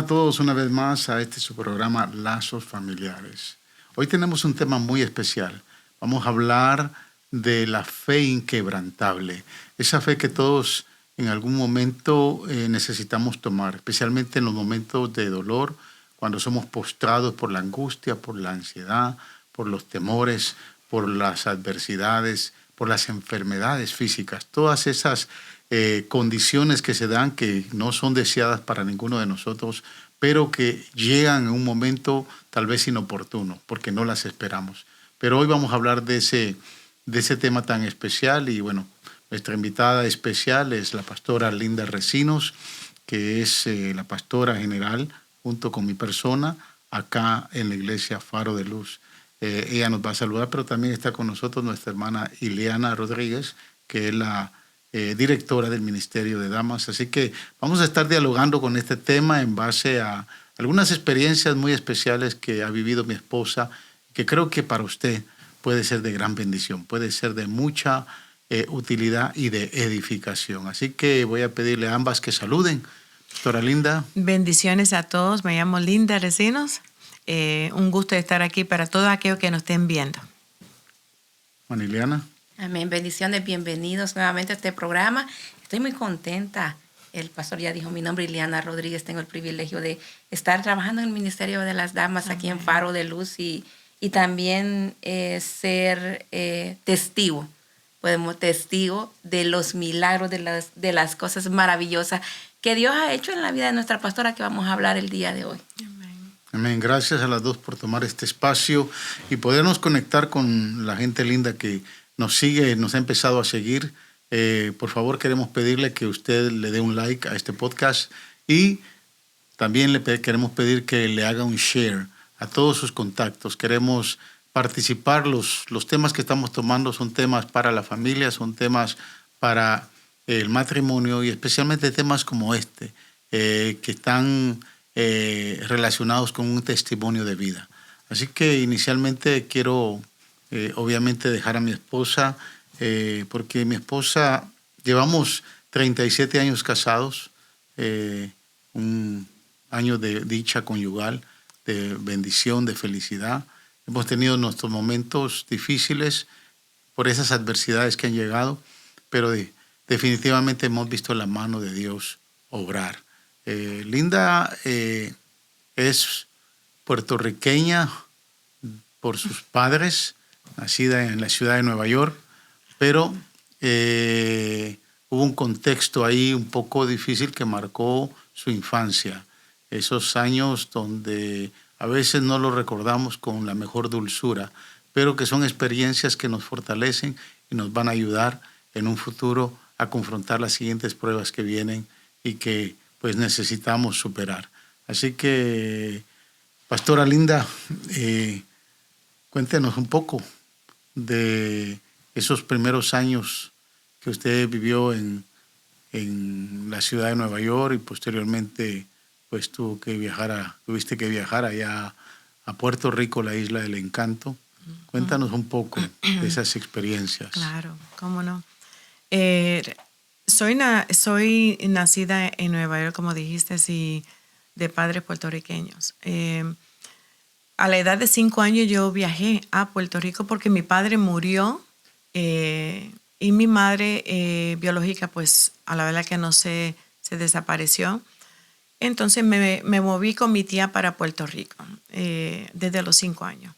a todos una vez más a su programa Lazos Familiares. Hoy tenemos un tema muy especial. Vamos a hablar de la fe inquebrantable. Esa fe que todos en algún momento necesitamos tomar, especialmente en los momentos de dolor, cuando somos postrados por la angustia, por la ansiedad, por los temores, por las adversidades, por las enfermedades físicas. Todas esas condiciones que se dan que no son deseadas para ninguno de nosotros, pero que llegan en un momento tal vez inoportuno, porque no las esperamos. Pero hoy vamos a hablar de ese tema tan especial y bueno, nuestra invitada especial es la pastora Linda Recinos, que es la pastora general junto con mi persona acá en la iglesia Faro de Luz. Ella nos va a saludar, pero también está con nosotros nuestra hermana Ileana Rodríguez, que es la directora del Ministerio de Damas. Así que vamos a estar dialogando con este tema en base a algunas experiencias muy especiales que ha vivido mi esposa, que creo que para usted puede ser de gran bendición, puede ser de mucha utilidad y de edificación. Así que voy a pedirle a ambas que saluden. Doctora Linda. Bendiciones a todos. Me llamo Linda Recinos. Un gusto de estar aquí para todos aquellos que nos estén viendo. Juana Ileana. Amén. Bendiciones, bienvenidos nuevamente a este programa. Estoy muy contenta. El pastor ya dijo mi nombre, Ileana Rodríguez. Tengo el privilegio de estar trabajando en el Ministerio de las Damas aquí en Faro de Luz y también ser testigo. Podemos testigo de los milagros, de las cosas maravillosas que Dios ha hecho en la vida de nuestra pastora que vamos a hablar el día de hoy. Amén. Gracias a las dos por tomar este espacio y podernos conectar con la gente linda que nos sigue, nos ha empezado a seguir. Por favor, queremos pedirle que usted le dé un like a este podcast y también queremos pedir que le haga un share a todos sus contactos. Queremos participar. Los temas que estamos tomando son temas para la familia, son temas para el matrimonio y especialmente temas como que están relacionados con un testimonio de vida. Así que inicialmente quiero obviamente dejar a mi esposa, porque mi esposa, llevamos 37 años casados, un año de dicha conyugal, de bendición, de felicidad. Hemos tenido nuestros momentos difíciles por esas adversidades que han llegado, pero definitivamente hemos visto la mano de Dios obrar. Linda es puertorriqueña por sus padres, nacida en la ciudad de Nueva York, pero hubo un contexto ahí un poco difícil que marcó su infancia. Esos años donde a veces no lo recordamos con la mejor dulzura, pero que son experiencias que nos fortalecen y nos van a ayudar en un futuro a confrontar las siguientes pruebas que vienen y que pues necesitamos superar. Así que, Pastora Linda, cuéntenos un poco de esos primeros años que usted vivió en la ciudad de Nueva York y posteriormente pues tuviste que viajar allá a Puerto Rico, la isla del encanto. Cuéntanos un poco de esas experiencias. Claro, cómo no. Soy nacida en Nueva York, como dijiste, y de padres puertorriqueños. A la edad de 5 años yo viajé a Puerto Rico porque mi padre murió y mi madre biológica, pues a la verdad que no se desapareció. Entonces me moví con mi tía para Puerto Rico desde los 5 años.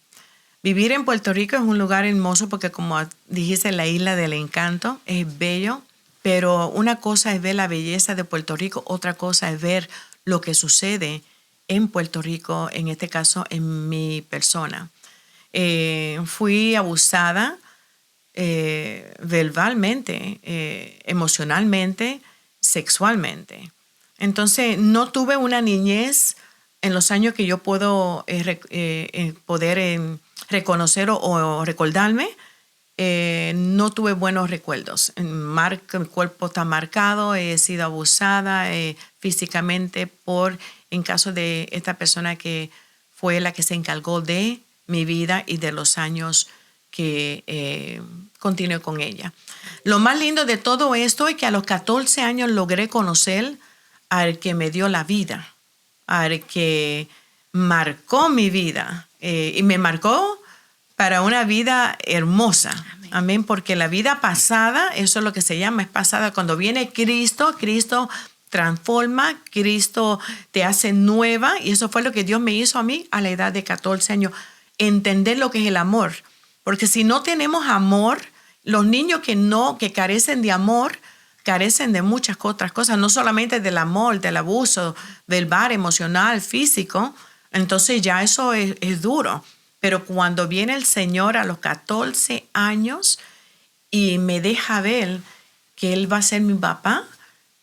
Vivir en Puerto Rico es un lugar hermoso porque, como dijiste, la isla del encanto es bello, pero una cosa es ver la belleza de Puerto Rico, otra cosa es ver lo que sucede en Puerto Rico, en este caso en mi persona. Fui abusada verbalmente, emocionalmente, sexualmente. Entonces no tuve una niñez en los años que yo puedo poder reconocer o recordarme. No tuve buenos recuerdos. Mi cuerpo está marcado, he sido abusada físicamente en caso de esta persona que fue la que se encargó de mi vida y de los años que continué con ella. Lo más lindo de todo esto es que a los 14 años logré conocer al que me dio la vida. que marcó mi vida y me marcó para una vida hermosa. Amén. Amén, porque la vida pasada, eso es lo que se llama, es pasada. Cuando viene Cristo, Cristo transforma, Cristo te hace nueva, y eso fue lo que Dios me hizo a mí a la edad de 14 años, entender lo que es el amor. Porque si no tenemos amor, los niños que carecen de amor, carecen de muchas otras cosas, no solamente del amor, del abuso, del bar emocional, físico. Entonces ya eso es duro. Pero cuando viene el Señor a los 14 años y me deja ver que Él va a ser mi papá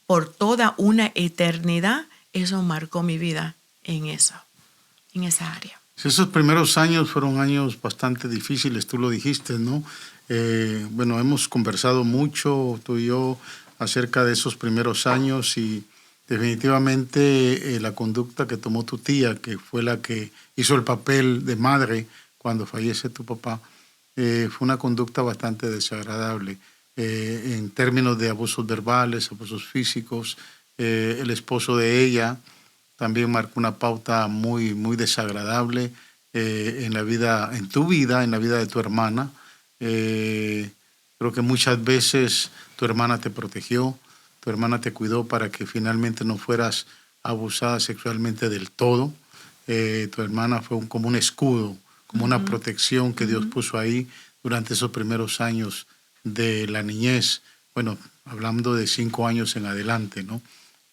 por toda una eternidad, eso marcó mi vida en esa área. Esos primeros años fueron años bastante difíciles, tú lo dijiste, ¿no? Bueno, hemos conversado mucho, tú y yo, acerca de esos primeros años, y definitivamente la conducta que tomó tu tía, que fue la que hizo el papel de madre cuando fallece tu papá, fue una conducta bastante desagradable en términos de abusos verbales, abusos físicos. El esposo de ella también marcó una pauta muy, muy desagradable en tu vida, en la vida de tu hermana. Creo que muchas veces tu hermana te protegió, tu hermana te cuidó para que finalmente no fueras abusada sexualmente del todo. Tu hermana fue como un escudo, como una protección que Dios puso ahí durante esos primeros años de la niñez. Bueno, hablando de 5 años en adelante, ¿no?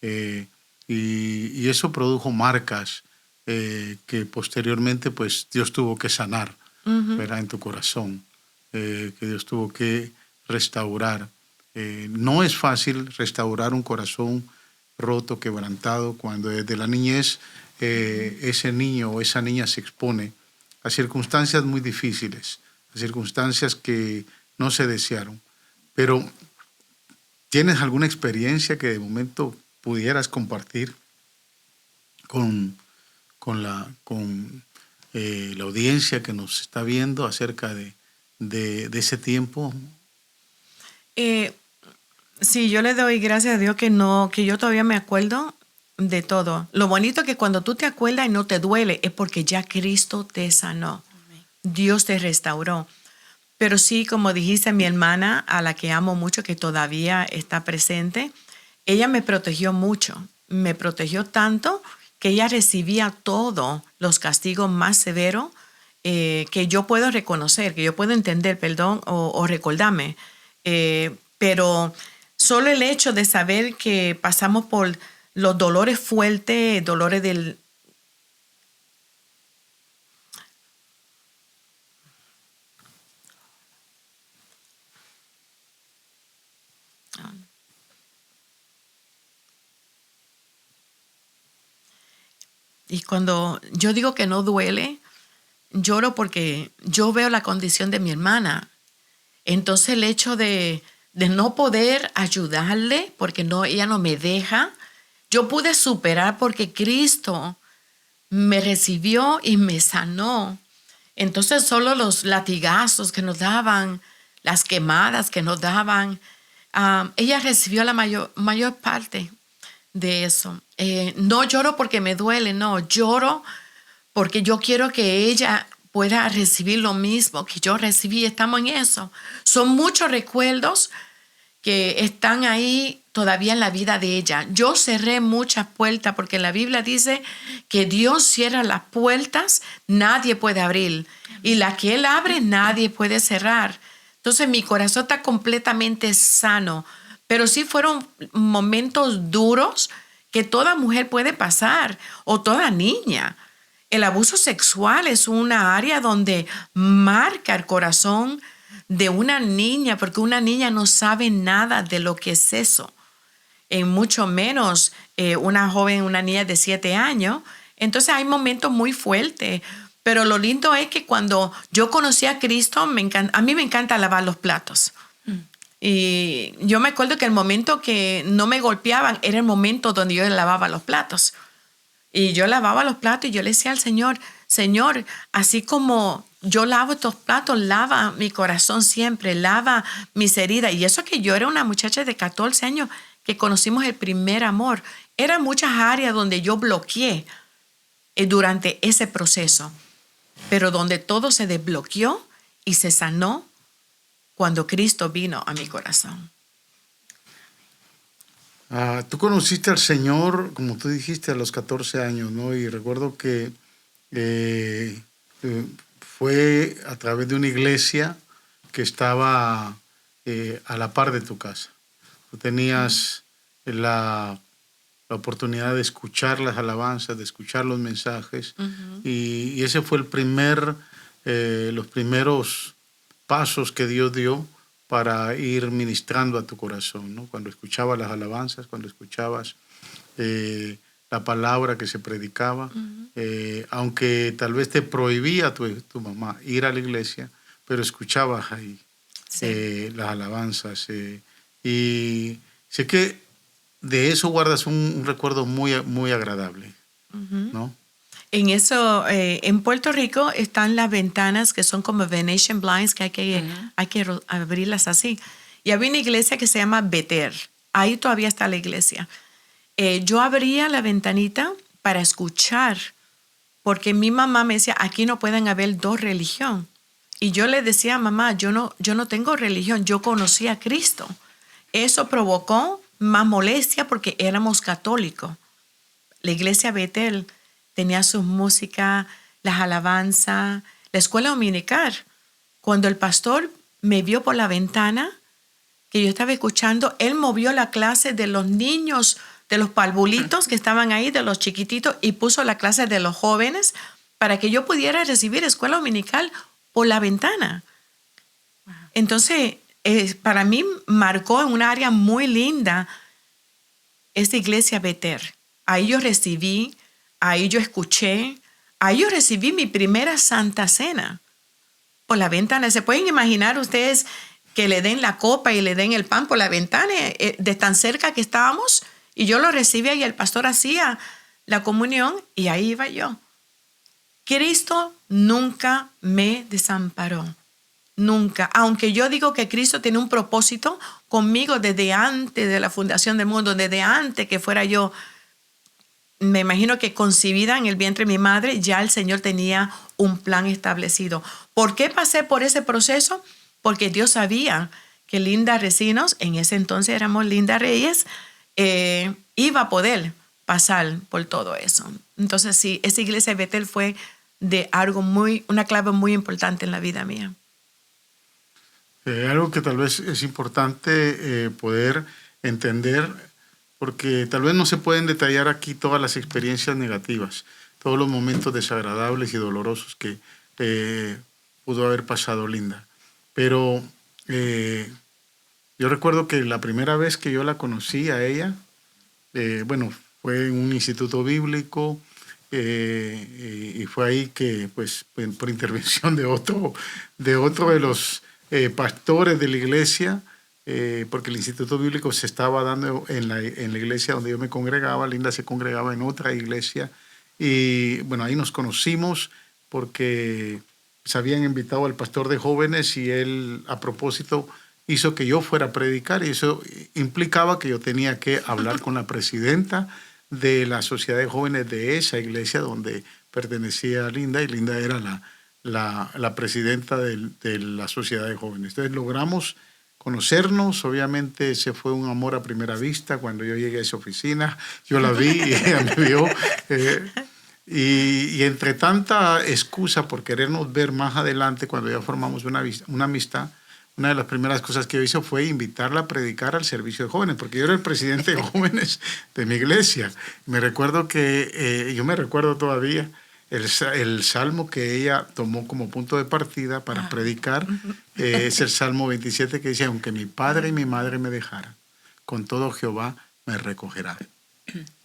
Y eso produjo marcas que posteriormente pues Dios tuvo que sanar, ¿verdad? En tu corazón, que Dios tuvo que restaurar. No es fácil restaurar un corazón roto, quebrantado, cuando desde la niñez ese niño o esa niña se expone a circunstancias muy difíciles, a circunstancias que no se desearon. Pero, ¿tienes alguna experiencia que de momento pudieras compartir con la audiencia que nos está viendo acerca de ese tiempo? Sí, yo le doy gracias a Dios que yo todavía me acuerdo de todo. Lo bonito es que cuando tú te acuerdas y no te duele es porque ya Cristo te sanó. Amén. Dios te restauró. Pero sí, como dijiste, mi hermana, a la que amo mucho, que todavía está presente, ella me protegió mucho. Me protegió tanto que ella recibía todos los castigos más severos que yo puedo reconocer, que yo puedo entender, perdón, o recordarme. Pero solo el hecho de saber que pasamos por los dolores fuertes, dolores del... Y cuando yo digo que no duele, lloro porque yo veo la condición de mi hermana. Entonces el hecho de no poder ayudarle, porque ella no me deja, yo pude superar porque Cristo me recibió y me sanó. Entonces solo los latigazos que nos daban, las quemadas que nos daban, ella recibió la mayor parte de eso. No lloro porque me duele, no, lloro porque yo quiero que ella pueda recibir lo mismo que yo recibí. Estamos en eso. Son muchos recuerdos que están ahí todavía en la vida de ella. Yo cerré muchas puertas porque la Biblia dice que Dios cierra las puertas, nadie puede abrir. Y la que Él abre, nadie puede cerrar. Entonces mi corazón está completamente sano. Pero sí fueron momentos duros que toda mujer puede pasar, o toda niña. El abuso sexual es una área donde marca el corazón de una niña, porque una niña no sabe nada de lo que es eso. En mucho menos una joven, una niña de 7 años. Entonces hay momentos muy fuertes. Pero lo lindo es que cuando yo conocí a Cristo, a mí me encanta lavar los platos. Y yo me acuerdo que el momento que no me golpeaban era el momento donde yo lavaba los platos. Y yo lavaba los platos y yo le decía al Señor, Señor, así como yo lavo estos platos, lava mi corazón siempre, lava mis heridas. Y eso que yo era una muchacha de 14 años que conocimos el primer amor. Eran muchas áreas donde yo bloqueé durante ese proceso, pero donde todo se desbloqueó y se sanó cuando Cristo vino a mi corazón. Tú conociste al Señor, como tú dijiste, a los 14 años, ¿no? Y recuerdo que fue a través de una iglesia que estaba a la par de tu casa. Tú tenías la oportunidad de escuchar las alabanzas, de escuchar los mensajes, y ese fue los primeros pasos que Dios dio para ir ministrando a tu corazón, ¿no? Cuando escuchabas las alabanzas, cuando escuchabas la palabra que se predicaba, aunque tal vez te prohibía tu mamá ir a la iglesia, pero escuchabas ahí las alabanzas. Y sé que de eso guardas un recuerdo muy, muy agradable, ¿no? En eso, en Puerto Rico están las ventanas que son como Venetian blinds, que hay que abrirlas así. Y había una iglesia que se llama Betel. Ahí todavía está la iglesia. Yo abría la ventanita para escuchar, porque mi mamá me decía, aquí no pueden haber dos religiones. Y yo le decía, mamá, yo no tengo religión, yo conocí a Cristo. Eso provocó más molestia porque éramos católicos. La iglesia Betel tenía su música, las alabanzas, la escuela dominical. Cuando el pastor me vio por la ventana, que yo estaba escuchando, él movió la clase de los niños, de los parvulitos que estaban ahí, de los chiquititos, y puso la clase de los jóvenes para que yo pudiera recibir escuela dominical por la ventana. Entonces, para mí marcó en un área muy linda esta iglesia Betel. Ahí yo recibí, ahí yo escuché, ahí yo recibí mi primera Santa Cena por la ventana. ¿Se pueden imaginar ustedes que le den la copa y le den el pan por la ventana de tan cerca que estábamos? Y yo lo recibía y el pastor hacía la comunión y ahí iba yo. Cristo nunca me desamparó. Nunca. Aunque yo digo que Cristo tiene un propósito conmigo desde antes de la fundación del mundo, desde antes que fuera yo, me imagino que concebida en el vientre de mi madre, ya el Señor tenía un plan establecido. ¿Por qué pasé por ese proceso? Porque Dios sabía que Linda Recinos, en ese entonces éramos Linda Reyes, iba a poder pasar por todo eso. Entonces sí, esa iglesia de Betel fue de una clave muy importante en la vida mía. Algo que tal vez es importante poder entender, porque tal vez no se pueden detallar aquí todas las experiencias negativas, todos los momentos desagradables y dolorosos que pudo haber pasado Linda. Pero yo recuerdo que la primera vez que yo la conocí a ella, fue en un instituto bíblico, y fue ahí que, pues, por intervención de otro de los pastores de la iglesia, porque el instituto bíblico se estaba dando en la iglesia donde yo me congregaba. Linda se congregaba en otra iglesia, y bueno, ahí nos conocimos porque se habían invitado al pastor de jóvenes y él, a propósito, hizo que yo fuera a predicar, y eso implicaba que yo tenía que hablar con la presidenta de la sociedad de jóvenes de esa iglesia donde pertenecía Linda, y Linda era la presidenta de la sociedad de jóvenes. Entonces logramos conocernos. Obviamente ese fue un amor a primera vista. Cuando yo llegué a esa oficina, yo la vi y ella me vio. Y entre tanta excusa por querernos ver más adelante, cuando ya formamos una amistad, una de las primeras cosas que yo hice fue invitarla a predicar al servicio de jóvenes, porque yo era el presidente de jóvenes de mi iglesia. Me recuerdo yo me recuerdo todavía el salmo que ella tomó como punto de partida para predicar. Es el Salmo 27, que dice: aunque mi padre y mi madre me dejaran, con todo Jehová me recogerá.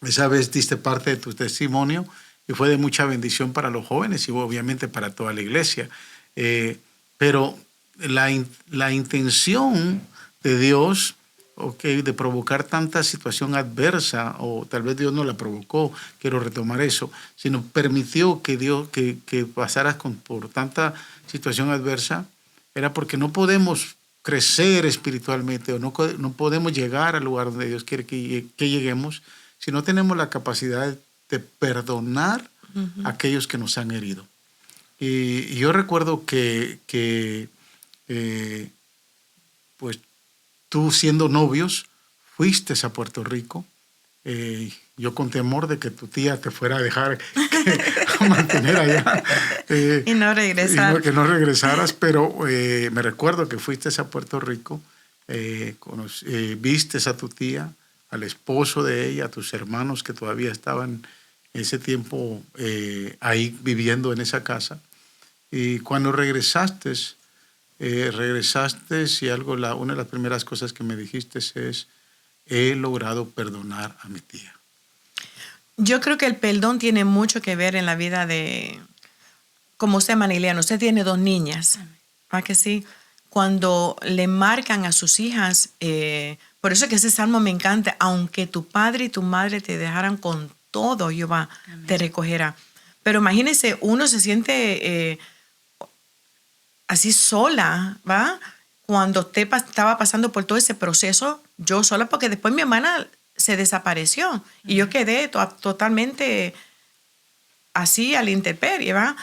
Esa vez diste parte de tu testimonio y fue de mucha bendición para los jóvenes y obviamente para toda la iglesia. Pero la intención de Dios, de provocar tanta situación adversa, o tal vez Dios no la provocó, quiero retomar eso, sino permitió que pasaras por tanta situación adversa, era porque no podemos crecer espiritualmente, o no podemos llegar al lugar donde Dios quiere que lleguemos si no tenemos la capacidad de perdonar a aquellos que nos han herido. Y yo recuerdo que pues tú siendo novios fuiste a Puerto Rico. Yo con temor de que tu tía te fuera a dejar a mantener allá. Y no regresar. Que no regresaras, pero me recuerdo que fuiste a Puerto Rico, vistes a tu tía, al esposo de ella, a tus hermanos que todavía estaban en ese tiempo ahí viviendo en esa casa. Y cuando regresaste y una de las primeras cosas que me dijiste es: he logrado perdonar a mi tía. Yo creo que el perdón tiene mucho que ver en la vida de, como usted, Maniliano, usted tiene 2 niñas, ¿verdad que sí? Cuando le marcan a sus hijas, por eso es que ese salmo me encanta: aunque tu padre y tu madre te dejaran, con todo Jehová te recogerá. Pero imagínese, uno se siente así sola, ¿va? Cuando usted estaba pasando por todo ese proceso, yo sola, porque después mi hermana se desapareció y yo quedé totalmente así a la intemperie, ¿va?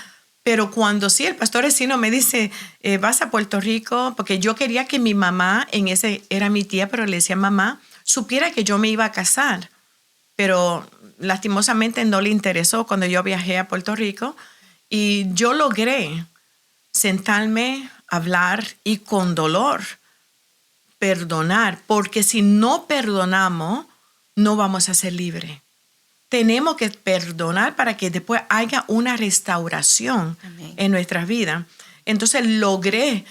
Pero cuando sí, el pastor Encino me dice, vas a Puerto Rico, porque yo quería que mi mamá, era mi tía, pero le decía mamá, supiera que yo me iba a casar, pero lastimosamente no le interesó cuando yo viajé a Puerto Rico, y yo logré sentarme, hablar y con dolor perdonar, porque si no perdonamos, no vamos a ser libres. Tenemos que perdonar para que después haya una restauración Amén. En nuestras vidas. Entonces logré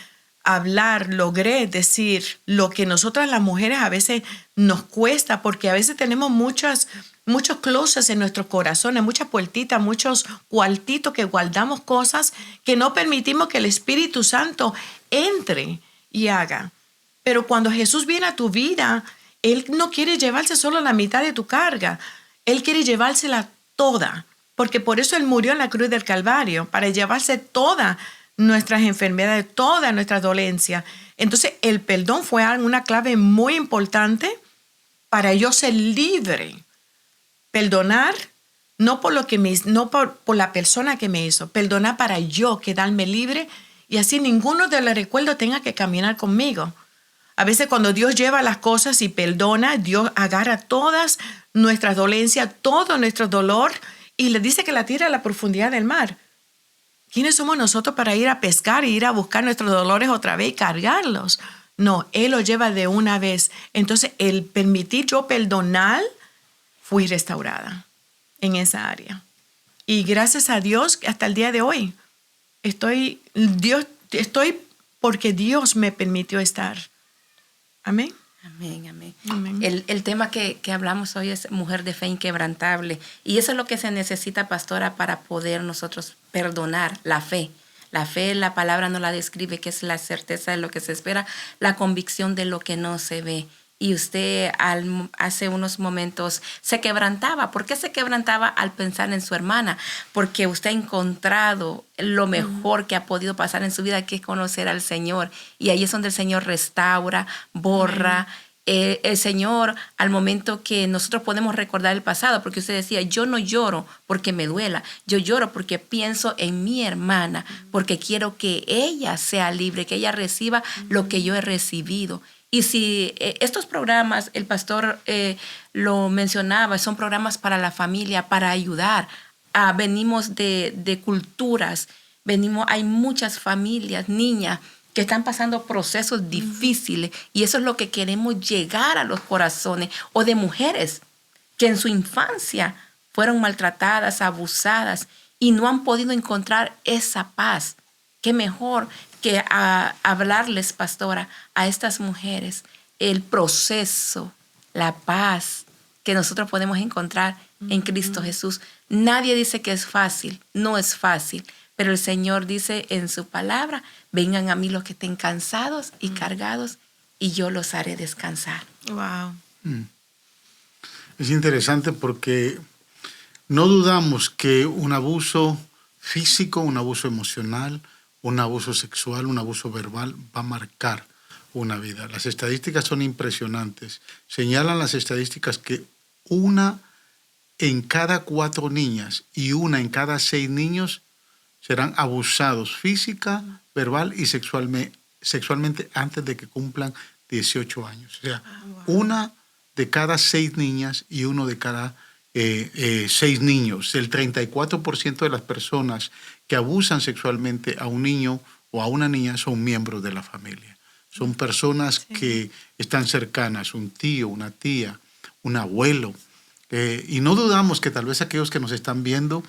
hablar, logré decir lo que nosotras las mujeres a veces nos cuesta, porque a veces tenemos muchos closets en nuestros corazones, muchas puertitas, muchos cuartitos que guardamos cosas que no permitimos que el Espíritu Santo entre y haga. Pero cuando Jesús viene a tu vida, Él no quiere llevarse solo la mitad de tu carga. Él quiere llevársela toda, porque por eso Él murió en la cruz del Calvario, para llevarse todas nuestras enfermedades, toda nuestra dolencia. Entonces, el perdón fue una clave muy importante para yo ser libre. Perdonar, no por por la persona que me hizo, perdonar para yo quedarme libre y así ninguno de los recuerdos tenga que caminar conmigo. A veces cuando Dios lleva las cosas y perdona, Dios agarra todas nuestras dolencias, todo nuestro dolor y le dice que la tira a la profundidad del mar. ¿Quiénes somos nosotros para ir a pescar e ir a buscar nuestros dolores otra vez y cargarlos? No, Él los lleva de una vez. Entonces, el permitir yo perdonar, fui restaurada en esa área. Y gracias a Dios, hasta el día de hoy, estoy porque Dios me permitió estar. Amén. Amén, amén. Amén. El tema que hablamos hoy es mujer de fe inquebrantable. Y eso es lo que se necesita, pastora, para poder nosotros perdonar, la fe. La fe, la palabra nos la describe, que es la certeza de lo que se espera, la convicción de lo que no se ve. Y usted hace unos momentos se quebrantaba. ¿Por qué se quebrantaba al pensar en su hermana? Porque usted ha encontrado lo mejor que ha podido pasar en su vida, que es conocer al Señor. Y ahí es donde el Señor restaura, borra. El Señor, al momento que nosotros podemos recordar el pasado, porque usted decía, yo no lloro porque me duela, yo lloro porque pienso en mi hermana, porque quiero que ella sea libre, que ella reciba lo que yo he recibido. Y si estos programas, el pastor lo mencionaba, son programas para la familia, para ayudar. Venimos de culturas, hay muchas familias, niñas, que están pasando procesos difíciles, y eso es lo que queremos llegar a los corazones, o de mujeres que en su infancia fueron maltratadas, abusadas, y no han podido encontrar esa paz. Qué mejor que hablarles, pastora, a estas mujeres, el proceso, la paz que nosotros podemos encontrar en Cristo Jesús. Nadie dice que es fácil, no es fácil, pero el Señor dice en su palabra, vengan a mí los que estén cansados y cargados, y yo los haré descansar. Wow. Es interesante porque no dudamos que un abuso físico, un abuso emocional, un abuso sexual, un abuso verbal va a marcar una vida. Las estadísticas son impresionantes. Señalan las estadísticas que una en cada 4 niñas y 1 en cada 6 niños serán abusados física, verbal y sexualmente antes de que cumplan 18 años. O sea, 1 de cada 6 niñas y 1 de cada 6 niños. El 34% de las personas que abusan sexualmente a un niño o a una niña son miembros de la familia. Son personas que están cercanas, un tío, una tía, un abuelo. Y no dudamos que tal vez aquellos que nos están viendo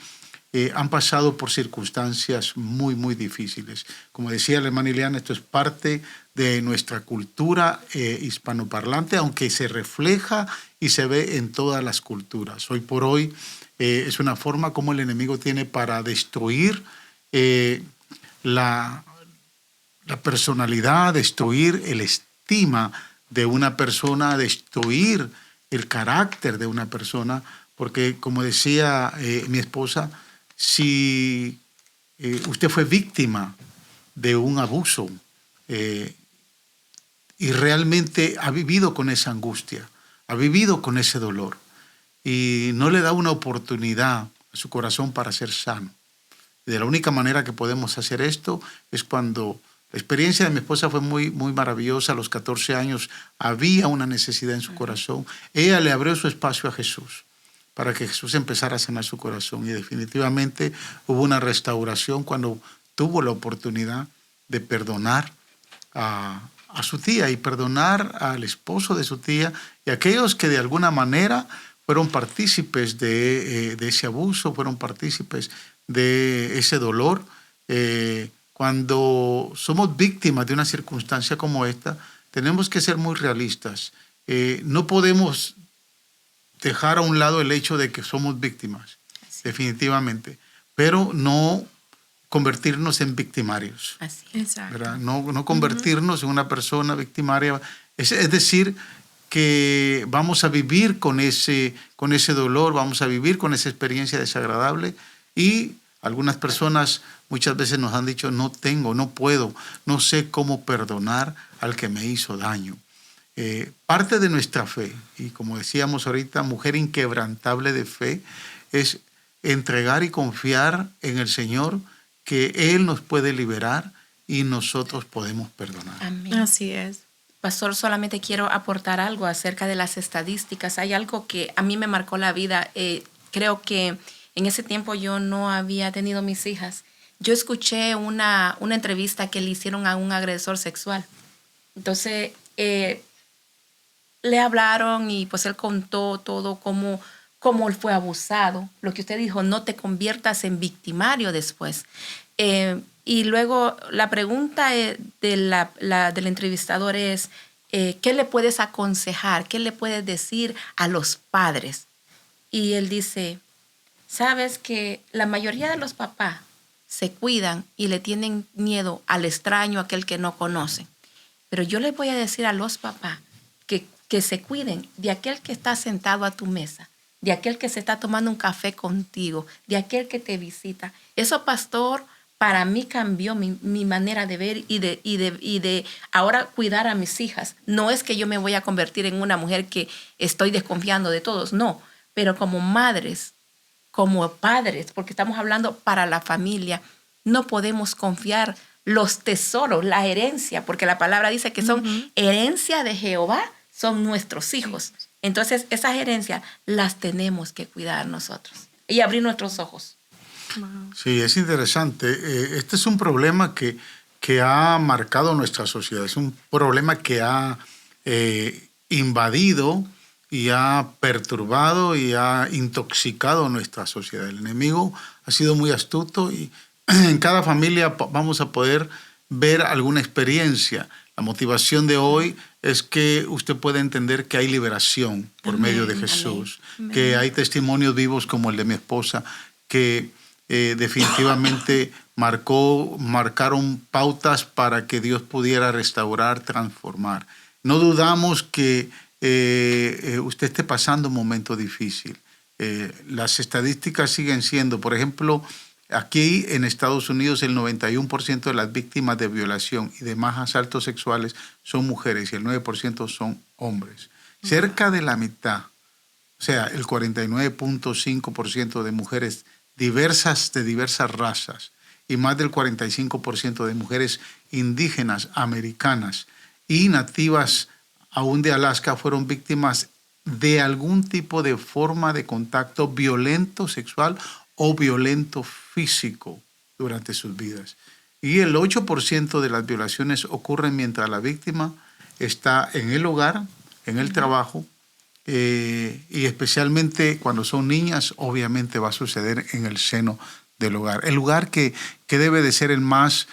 han pasado por circunstancias muy, muy difíciles. Como decía la hermana Ileana, esto es parte de nuestra cultura hispanoparlante, aunque se refleja y se ve en todas las culturas. Hoy por hoy es una forma como el enemigo tiene para destruir la personalidad, destruir el estima de una persona, destruir el carácter de una persona, porque como decía mi esposa, si usted fue víctima de un abuso y realmente ha vivido con esa angustia, ha vivido con ese dolor y no le da una oportunidad a su corazón para ser sano. Y de la única manera que podemos hacer esto es cuando la experiencia de mi esposa fue muy, muy maravillosa. A los 14 años había una necesidad en su corazón. Ella le abrió su espacio a Jesús para que Jesús empezara a sanar su corazón. Y definitivamente hubo una restauración cuando tuvo la oportunidad de perdonar a su tía y perdonar al esposo de su tía y aquellos que de alguna manera fueron partícipes de ese abuso, fueron partícipes de ese dolor. Cuando somos víctimas de una circunstancia como esta, tenemos que ser muy realistas. No podemos dejar a un lado el hecho de que somos víctimas, definitivamente, pero no convertirnos en victimarios. Así es. ¿Verdad? No convertirnos en una persona victimaria. Es decir, que vamos a vivir con ese dolor, vamos a vivir con esa experiencia desagradable y algunas personas muchas veces nos han dicho, no tengo, no puedo, no sé cómo perdonar al que me hizo daño. Parte de nuestra fe, y como decíamos ahorita, mujer inquebrantable de fe, es entregar y confiar en el Señor que Él nos puede liberar y nosotros podemos perdonar. Amén. Así es. Pastor, solamente quiero aportar algo acerca de las estadísticas. Hay algo que a mí me marcó la vida. Creo que en ese tiempo yo no había tenido mis hijas. Yo escuché una entrevista que le hicieron a un agresor sexual. Entonces, le hablaron y pues él contó todo cómo él fue abusado. Lo que usted dijo, no te conviertas en victimario después. Y luego la pregunta del entrevistador es, ¿qué le puedes aconsejar? ¿Qué le puedes decir a los padres? Y él dice, sabes que la mayoría de los papás se cuidan y le tienen miedo al extraño, aquel que no conocen. Pero yo les voy a decir a los papás que se cuiden de aquel que está sentado a tu mesa, de aquel que se está tomando un café contigo, de aquel que te visita. Eso, pastor, para mí cambió mi manera de ver y de ahora cuidar a mis hijas. No es que yo me voy a convertir en una mujer que estoy desconfiando de todos, no. Pero como madres, como padres, porque estamos hablando para la familia, no podemos confiar los tesoros, la herencia, porque la palabra dice que son herencia de Jehová, son nuestros hijos. Entonces, esas herencias las tenemos que cuidar nosotros y abrir nuestros ojos. Wow. Sí, es interesante. Este es un problema que ha marcado nuestra sociedad. Es un problema que ha invadido y ha perturbado y ha intoxicado nuestra sociedad. El enemigo ha sido muy astuto y en cada familia vamos a poder ver alguna experiencia. La motivación de hoy es que usted pueda entender que hay liberación por medio de Jesús, que hay testimonios vivos como el de mi esposa, que definitivamente marcaron pautas para que Dios pudiera restaurar, transformar. No dudamos que usted esté pasando un momento difícil. Las estadísticas siguen siendo, por ejemplo, aquí en Estados Unidos el 91% de las víctimas de violación y demás asaltos sexuales son mujeres y el 9% son hombres. Cerca de la mitad O sea, el 49.5% de mujeres de diversas razas y más del 45% de mujeres indígenas, americanas y nativas aún de Alaska fueron víctimas de algún tipo de forma de contacto violento sexual o violento físico durante sus vidas. Y el 8% de las violaciones ocurren mientras la víctima está en el hogar, en el trabajo, y especialmente cuando son niñas, obviamente va a suceder en el seno del hogar. El lugar que debe de ser el más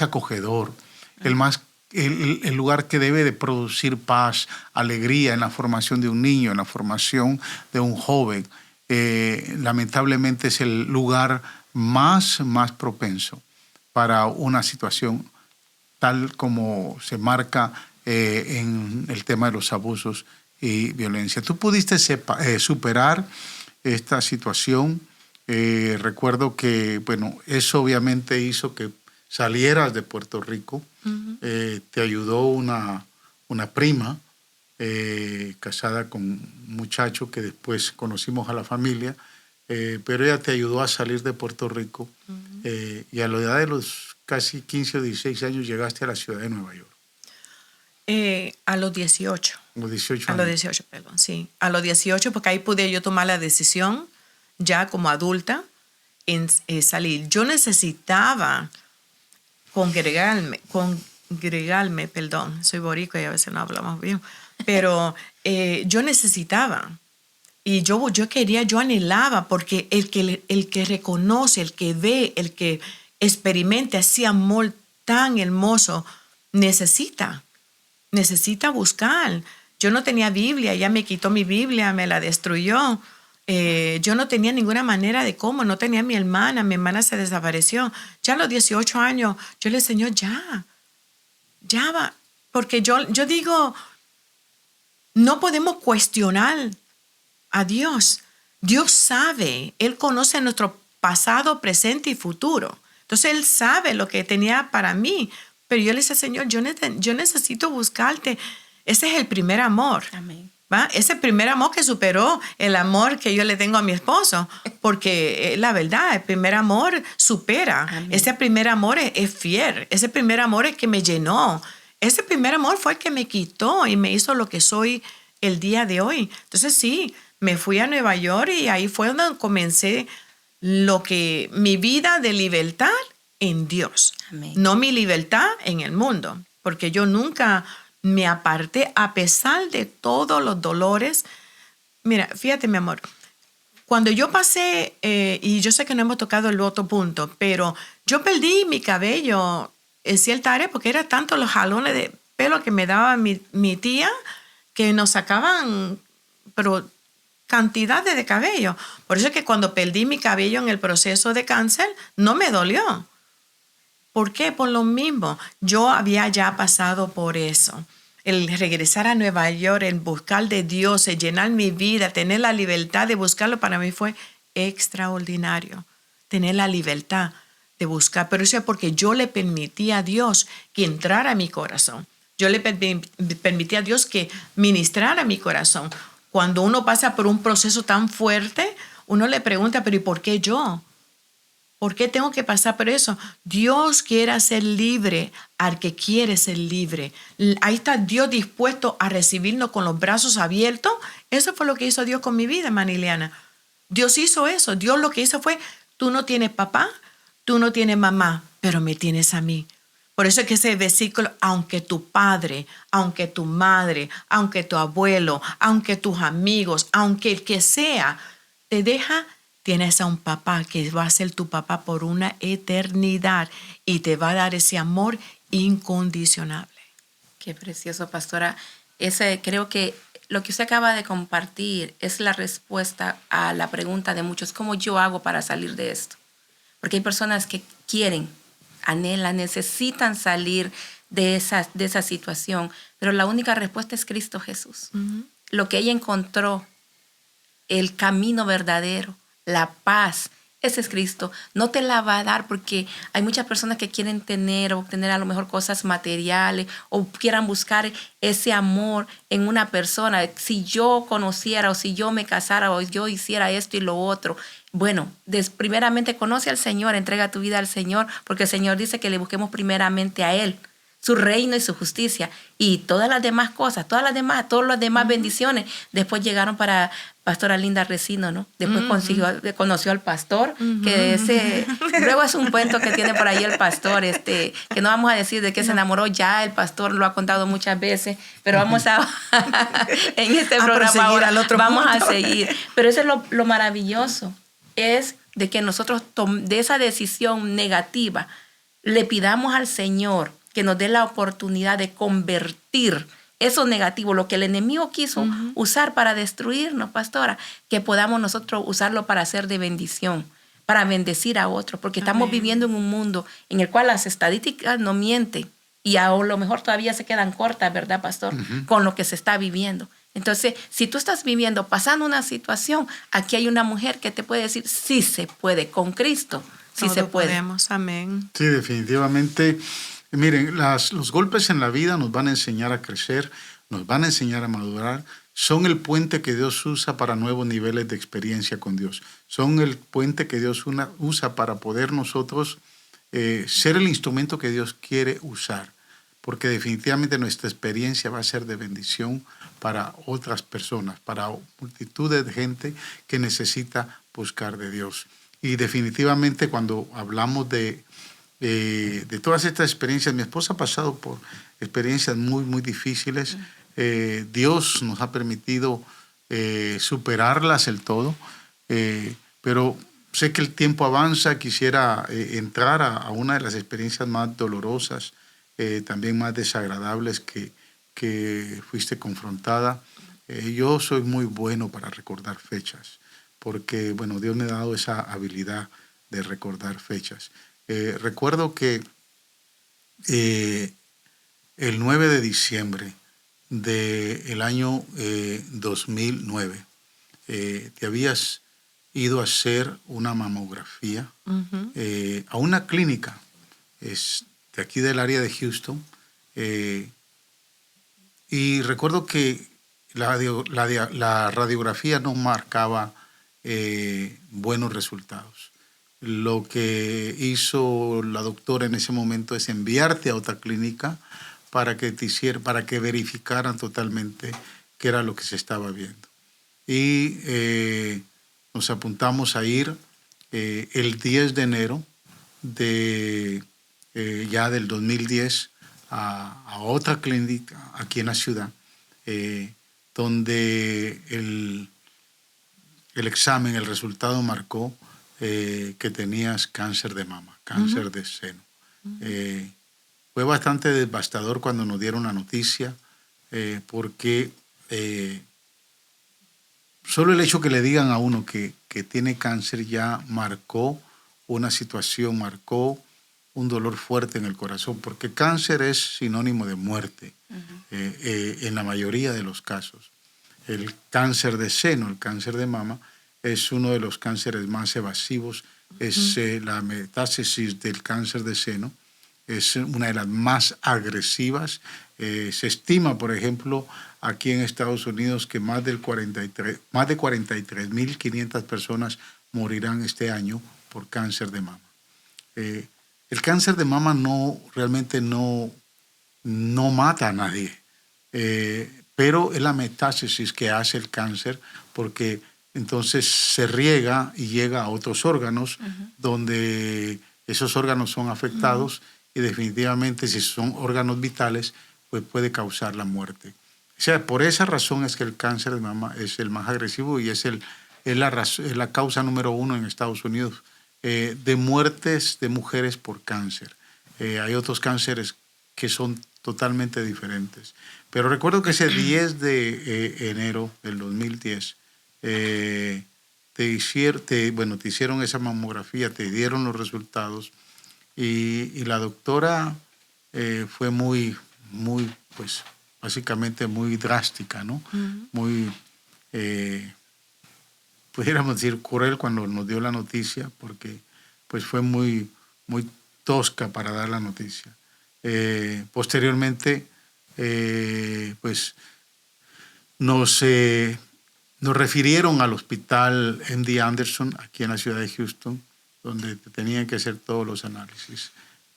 acogedor, el lugar que debe de producir paz, alegría en la formación de un niño, en la formación de un joven. Lamentablemente es el lugar más propenso para una situación tal como se marca en el tema de los abusos y violencia. ¿Tú pudiste superar esta situación? Recuerdo que, bueno, eso obviamente hizo que salieras de Puerto Rico. Uh-huh. Te ayudó una prima casada con un muchacho que después conocimos a la familia, pero ella te ayudó a salir de Puerto Rico. Uh-huh. Y a la edad de los casi 15 o 16 años llegaste a la ciudad de Nueva York. A los 18. A los 18 años. A los 18, perdón, sí. A los 18, porque ahí pude yo tomar la decisión, ya como adulta, en salir. Yo necesitaba congregarme, perdón, soy boricua y a veces no hablamos bien, pero yo necesitaba. Y yo quería, yo anhelaba, porque el que reconoce, el que ve, el que experimenta ese amor tan hermoso, necesita buscar. Yo no tenía Biblia, ella me quitó mi Biblia, me la destruyó. Yo no tenía ninguna manera de cómo, no tenía mi hermana se desapareció. Ya a los 18 años, yo le enseñó ya va. Porque yo digo, no podemos cuestionar a Dios. Dios sabe, Él conoce nuestro pasado, presente y futuro. Entonces Él sabe lo que tenía para mí. Pero yo le decía, Señor, yo necesito buscarte. Ese es el primer amor. Amén. ¿Va? Ese primer amor que superó el amor que yo le tengo a mi esposo. Porque la verdad, el primer amor supera. Amén. Ese primer amor es fiel. Ese primer amor es que me llenó. Ese primer amor fue el que me quitó y me hizo lo que soy el día de hoy. Entonces sí, me fui a Nueva York y ahí fue donde comencé mi vida de libertad en Dios. Amén. No mi libertad en el mundo, porque yo nunca me aparté a pesar de todos los dolores. Mira, fíjate, mi amor, cuando yo pasé, y yo sé que no hemos tocado el otro punto, pero yo perdí mi cabello en cierta área porque eran tantos los jalones de pelo que me daba mi tía que nos sacaban, pero cantidades de cabello. Por eso es que cuando perdí mi cabello en el proceso de cáncer, no me dolió. ¿Por qué? Por lo mismo. Yo había ya pasado por eso. El regresar a Nueva York, el buscar de Dios, el llenar mi vida, tener la libertad de buscarlo, para mí fue extraordinario. Tener la libertad de buscar. Pero eso es porque yo le permití a Dios que entrara a mi corazón. Yo le permití a Dios que ministrara mi corazón. Cuando uno pasa por un proceso tan fuerte, uno le pregunta, pero ¿y por qué yo? ¿Por qué tengo que pasar por eso? Dios quiere hacer libre al que quiere ser libre. Ahí está Dios dispuesto a recibirnos con los brazos abiertos. Eso fue lo que hizo Dios con mi vida, hermana Ileana. Dios hizo eso. Dios lo que hizo fue, tú no tienes papá, tú no tienes mamá, pero me tienes a mí. Por eso es que ese versículo, aunque tu padre, aunque tu madre, aunque tu abuelo, aunque tus amigos, aunque el que sea, te deja, tienes a un papá que va a ser tu papá por una eternidad y te va a dar ese amor incondicionable. Qué precioso, pastora. Creo que lo que usted acaba de compartir es la respuesta a la pregunta de muchos, ¿cómo yo hago para salir de esto? Porque hay personas que quieren, anhelan, necesitan salir de esa situación, pero la única respuesta es Cristo Jesús. Uh-huh. Lo que ella encontró, el camino verdadero, la paz, ese es Cristo. No te la va a dar porque hay muchas personas que quieren tener o obtener a lo mejor cosas materiales o quieran buscar ese amor en una persona. Si yo conociera o si yo me casara o yo hiciera esto y lo otro. Bueno, primeramente conoce al Señor, entrega tu vida al Señor, porque el Señor dice que le busquemos primeramente a Él, su reino y su justicia, y todas las demás cosas, todas las demás bendiciones, después llegaron para Pastora Linda Resino, ¿no? Después conoció al pastor, que ese, luego es un cuento que tiene por ahí el pastor, que no vamos a decir de qué se enamoró, ya el pastor lo ha contado muchas veces, pero vamos a, en este programa ahora, vamos a seguir. Pero eso es lo maravilloso, es de que nosotros de esa decisión negativa le pidamos al Señor que nos dé la oportunidad de convertir eso negativo, lo que el enemigo quiso usar para destruirnos, pastora, que podamos nosotros usarlo para hacer de bendición, para bendecir a otros, porque estamos viviendo en un mundo en el cual las estadísticas no mienten y a lo mejor todavía se quedan cortas, ¿verdad, pastor? Con lo que se está viviendo. Entonces, si tú estás viviendo, pasando una situación, aquí hay una mujer que te puede decir, sí se puede, con Cristo, sí se puede. Podemos, amén. Sí, definitivamente. Miren, los golpes en la vida nos van a enseñar a crecer, nos van a enseñar a madurar. Son el puente que Dios usa para nuevos niveles de experiencia con Dios. Son el puente que Dios usa para poder nosotros ser el instrumento que Dios quiere usar. Porque definitivamente nuestra experiencia va a ser de bendición para otras personas, para multitudes de gente que necesita buscar de Dios. Y definitivamente cuando hablamos de todas estas experiencias, mi esposa ha pasado por experiencias muy, muy difíciles. Dios nos ha permitido superarlas del todo, pero sé que el tiempo avanza. Quisiera entrar a una de las experiencias más dolorosas, también más desagradables que fuiste confrontada. Yo soy muy bueno para recordar fechas, porque bueno, Dios me ha dado esa habilidad de recordar fechas. Recuerdo que el 9 de diciembre del año 2009 te habías ido a hacer una mamografía a una clínica de aquí del área de Houston, y recuerdo que la radiografía no marcaba buenos resultados. Lo que hizo la doctora en ese momento es enviarte a otra clínica para que verificaran totalmente qué era lo que se estaba viendo. Y nos apuntamos a ir el 10 de enero ya del 2010 a otra clínica aquí en la ciudad, donde el examen, el resultado marcó que tenías cáncer de mama, cáncer de seno. Fue bastante devastador cuando nos dieron la noticia, porque solo el hecho que le digan a uno que tiene cáncer ya marcó una situación, marcó un dolor fuerte en el corazón, porque cáncer es sinónimo de muerte en la mayoría de los casos. El cáncer de seno, el cáncer de mama, es uno de los cánceres más evasivos. Es la metástasis del cáncer de seno, es una de las más agresivas. Se estima, por ejemplo, aquí en Estados Unidos que más de 43.500 personas morirán este año por cáncer de mama. El cáncer de mama realmente no mata a nadie, pero es la metástasis que hace el cáncer, porque entonces se riega y llega a otros órganos donde esos órganos son afectados y definitivamente si son órganos vitales, pues puede causar la muerte. O sea, por esa razón es que el cáncer de mama es el más agresivo y es la causa número 1 en Estados Unidos de muertes de mujeres por cáncer. Hay otros cánceres que son totalmente diferentes. Pero recuerdo que ese 10 de enero del 2010 te hicieron esa mamografía, te dieron los resultados y la doctora fue muy, pues básicamente muy drástica, ¿no? Muy pudiéramos decir, cruel cuando nos dio la noticia, porque pues fue muy, muy tosca para dar la noticia. Posteriormente, pues nos refirieron al hospital MD Anderson, aquí en la ciudad de Houston, donde tenían que hacer todos los análisis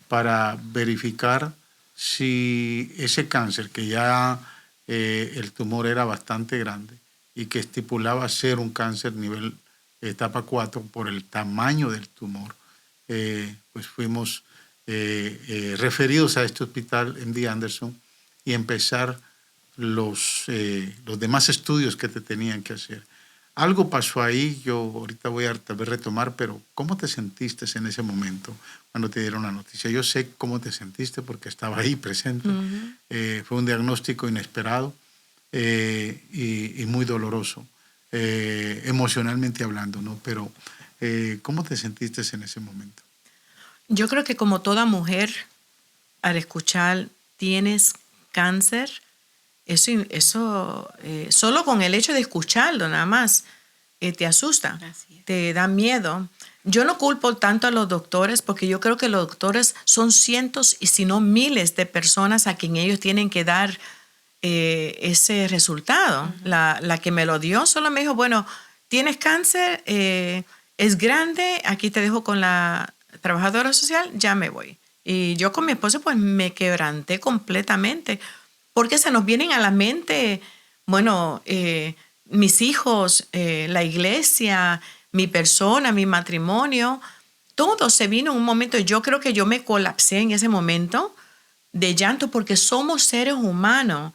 para verificar si ese cáncer, que ya el tumor era bastante grande y que estipulaba ser un cáncer nivel etapa 4 por el tamaño del tumor, pues fuimos referidos a este hospital MD Anderson y empezar los demás estudios que te tenían que hacer. Algo pasó ahí, yo ahorita voy a tal vez retomar, pero ¿cómo te sentiste en ese momento cuando te dieron la noticia? Yo sé cómo te sentiste porque estaba ahí presente. Fue un diagnóstico inesperado y muy doloroso, emocionalmente hablando, ¿no? Pero ¿cómo te sentiste en ese momento? Yo creo que como toda mujer, al escuchar tienes cáncer, eso solo con el hecho de escucharlo nada más te asusta, te da miedo. Yo no culpo tanto a los doctores porque yo creo que los doctores son cientos y si no miles de personas a quien ellos tienen que dar ese resultado. La que me lo dio solo me dijo, bueno, tienes cáncer, es grande, aquí te dejo con la trabajadora social, ya me voy. Y yo con mi esposo pues me quebranté completamente porque se nos vienen a la mente, bueno, mis hijos, la iglesia, mi persona, mi matrimonio, todo se vino en un momento. Yo creo que yo me colapsé en ese momento de llanto porque somos seres humanos.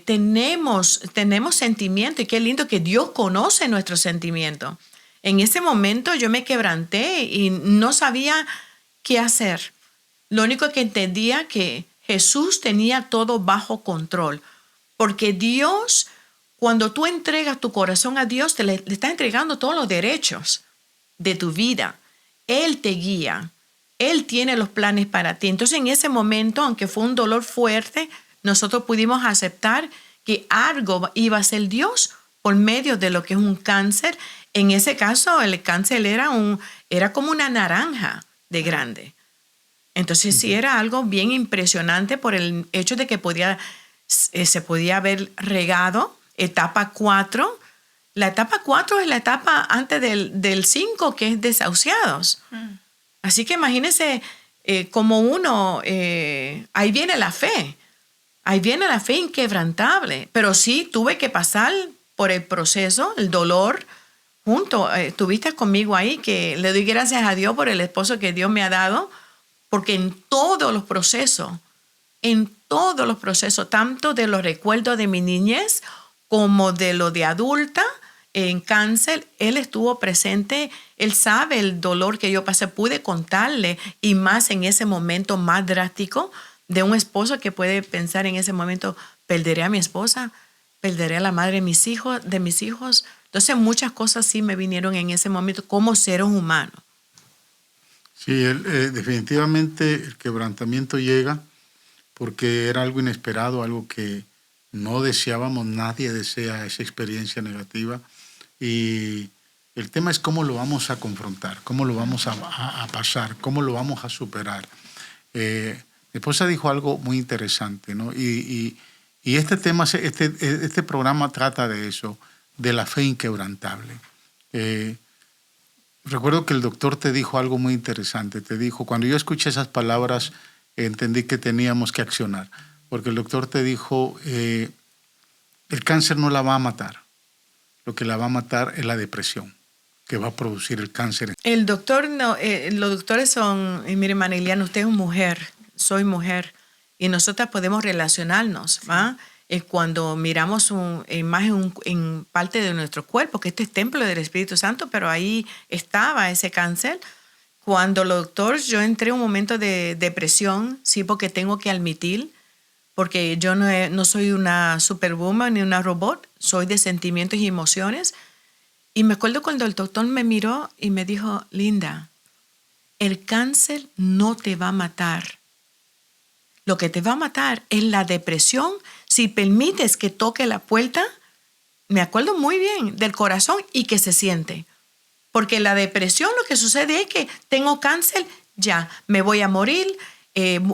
Tenemos sentimientos y qué lindo que Dios conoce nuestros sentimientos. En ese momento yo me quebranté y no sabía qué hacer. Lo único que entendía que Jesús tenía todo bajo control, porque Dios, cuando tú entregas tu corazón a Dios, le estás entregando todos los derechos de tu vida. Él te guía, Él tiene los planes para ti. Entonces en ese momento, aunque fue un dolor fuerte, nosotros pudimos aceptar que algo iba a ser Dios por medio de lo que es un cáncer. En ese caso, el cáncer era como una naranja de grande. Entonces sí era algo bien impresionante por el hecho de que se podía haber regado etapa 4. La etapa 4 es la etapa antes del 5, que es desahuciados. Así que imagínense como uno, ahí viene la fe. Ahí viene la fe inquebrantable. Pero sí tuve que pasar por el proceso, el dolor, junto. Estuviste conmigo ahí, que le doy gracias a Dios por el esposo que Dios me ha dado, porque en todos los procesos, tanto de los recuerdos de mi niñez como de lo de adulta, en cáncer, él estuvo presente, él sabe el dolor que yo pasé, pude contarle, y más en ese momento más drástico de un esposo que puede pensar en ese momento, perderé a mi esposa, perderé a la madre de mis hijos. Entonces muchas cosas sí me vinieron en ese momento como seres humanos. Sí, definitivamente el quebrantamiento llega porque era algo inesperado, algo que no deseábamos, nadie desea esa experiencia negativa. Y el tema es cómo lo vamos a confrontar, cómo lo vamos a pasar, cómo lo vamos a superar. Mi esposa dijo algo muy interesante, ¿no? Y este tema, este programa trata de eso, de la fe inquebrantable. Recuerdo que el doctor te dijo algo muy interesante. Te dijo, cuando yo escuché esas palabras, entendí que teníamos que accionar. Porque el doctor te dijo, el cáncer no la va a matar. Lo que la va a matar es la depresión que va a producir el cáncer. El doctor, no, los doctores son, mire, hermana Iliana, usted es mujer, soy mujer, y nosotras podemos relacionarnos, ¿va? Cuando miramos imagen en parte de nuestro cuerpo, que este es templo del Espíritu Santo, pero ahí estaba ese cáncer. Cuando los doctores, yo entré en un momento de depresión, sí, porque tengo que admitir, porque yo no soy una superwoman ni una robot, soy de sentimientos y emociones. Y me acuerdo cuando el doctor me miró y me dijo, Linda, el cáncer no te va a matar. Lo que te va a matar es la depresión si permites que toque la puerta me acuerdo muy bien del corazón y que se siente. Porque la depresión lo que sucede es que tengo cáncer, ya, me voy a morir,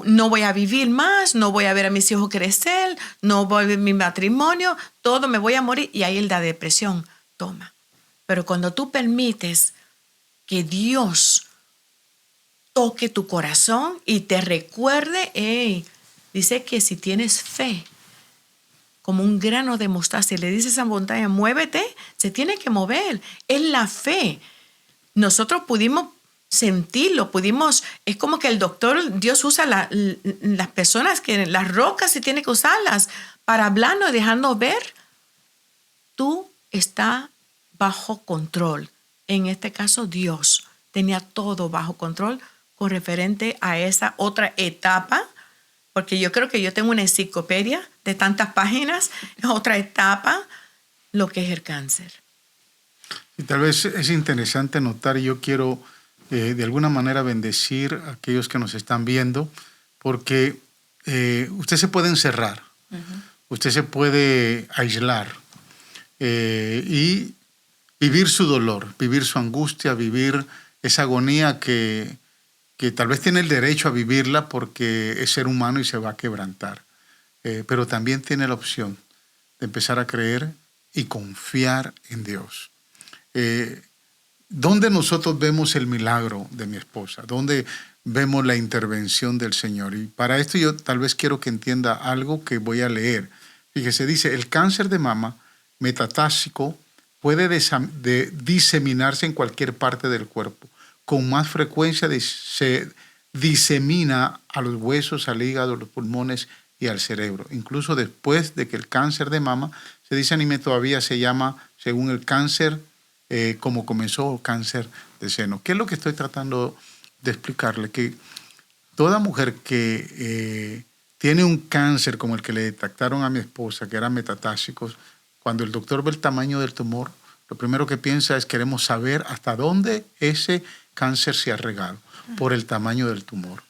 no voy a vivir más, no voy a ver a mis hijos crecer, no voy a ver mi matrimonio, todo, me voy a morir. Y ahí la depresión toma. Pero cuando tú permites que Dios toque tu corazón y te recuerde, dice que si tienes fe, como un grano de mostaza, y le dices a esa montaña, muévete, se tiene que mover. Es la fe. Nosotros pudimos sentirlo, es como que el doctor, Dios usa las personas, las rocas se tiene que usarlas para hablarnos, dejando ver. Tú estás bajo control. En este caso, Dios tenía todo bajo control con referente a esa otra etapa, porque yo creo que yo tengo una enciclopedia de tantas páginas, otra etapa, lo que es el cáncer. Y tal vez es interesante notar, y yo quiero de alguna manera bendecir a aquellos que nos están viendo, porque usted se puede encerrar, usted se puede aislar y vivir su dolor, vivir su angustia, vivir esa agonía que tal vez tiene el derecho a vivirla porque es ser humano y se va a quebrantar. Pero también tiene la opción de empezar a creer y confiar en Dios. ¿Dónde nosotros vemos el milagro de mi esposa? ¿Dónde vemos la intervención del Señor? Y para esto yo tal vez quiero que entienda algo que voy a leer. Fíjese, dice, el cáncer de mama metatásico puede diseminarse en cualquier parte del cuerpo. Con más frecuencia se disemina a los huesos, al hígado, a los pulmones y al cerebro. Incluso después de que el cáncer de mama se disemine, todavía se llama, según el cáncer, como comenzó, cáncer de seno. ¿Qué es lo que estoy tratando de explicarle? Que toda mujer que tiene un cáncer como el que le detectaron a mi esposa, que eran metatásicos, cuando el doctor ve el tamaño del tumor, lo primero que piensa es queremos saber hasta dónde ese cáncer se ha regado por el tamaño del tumor.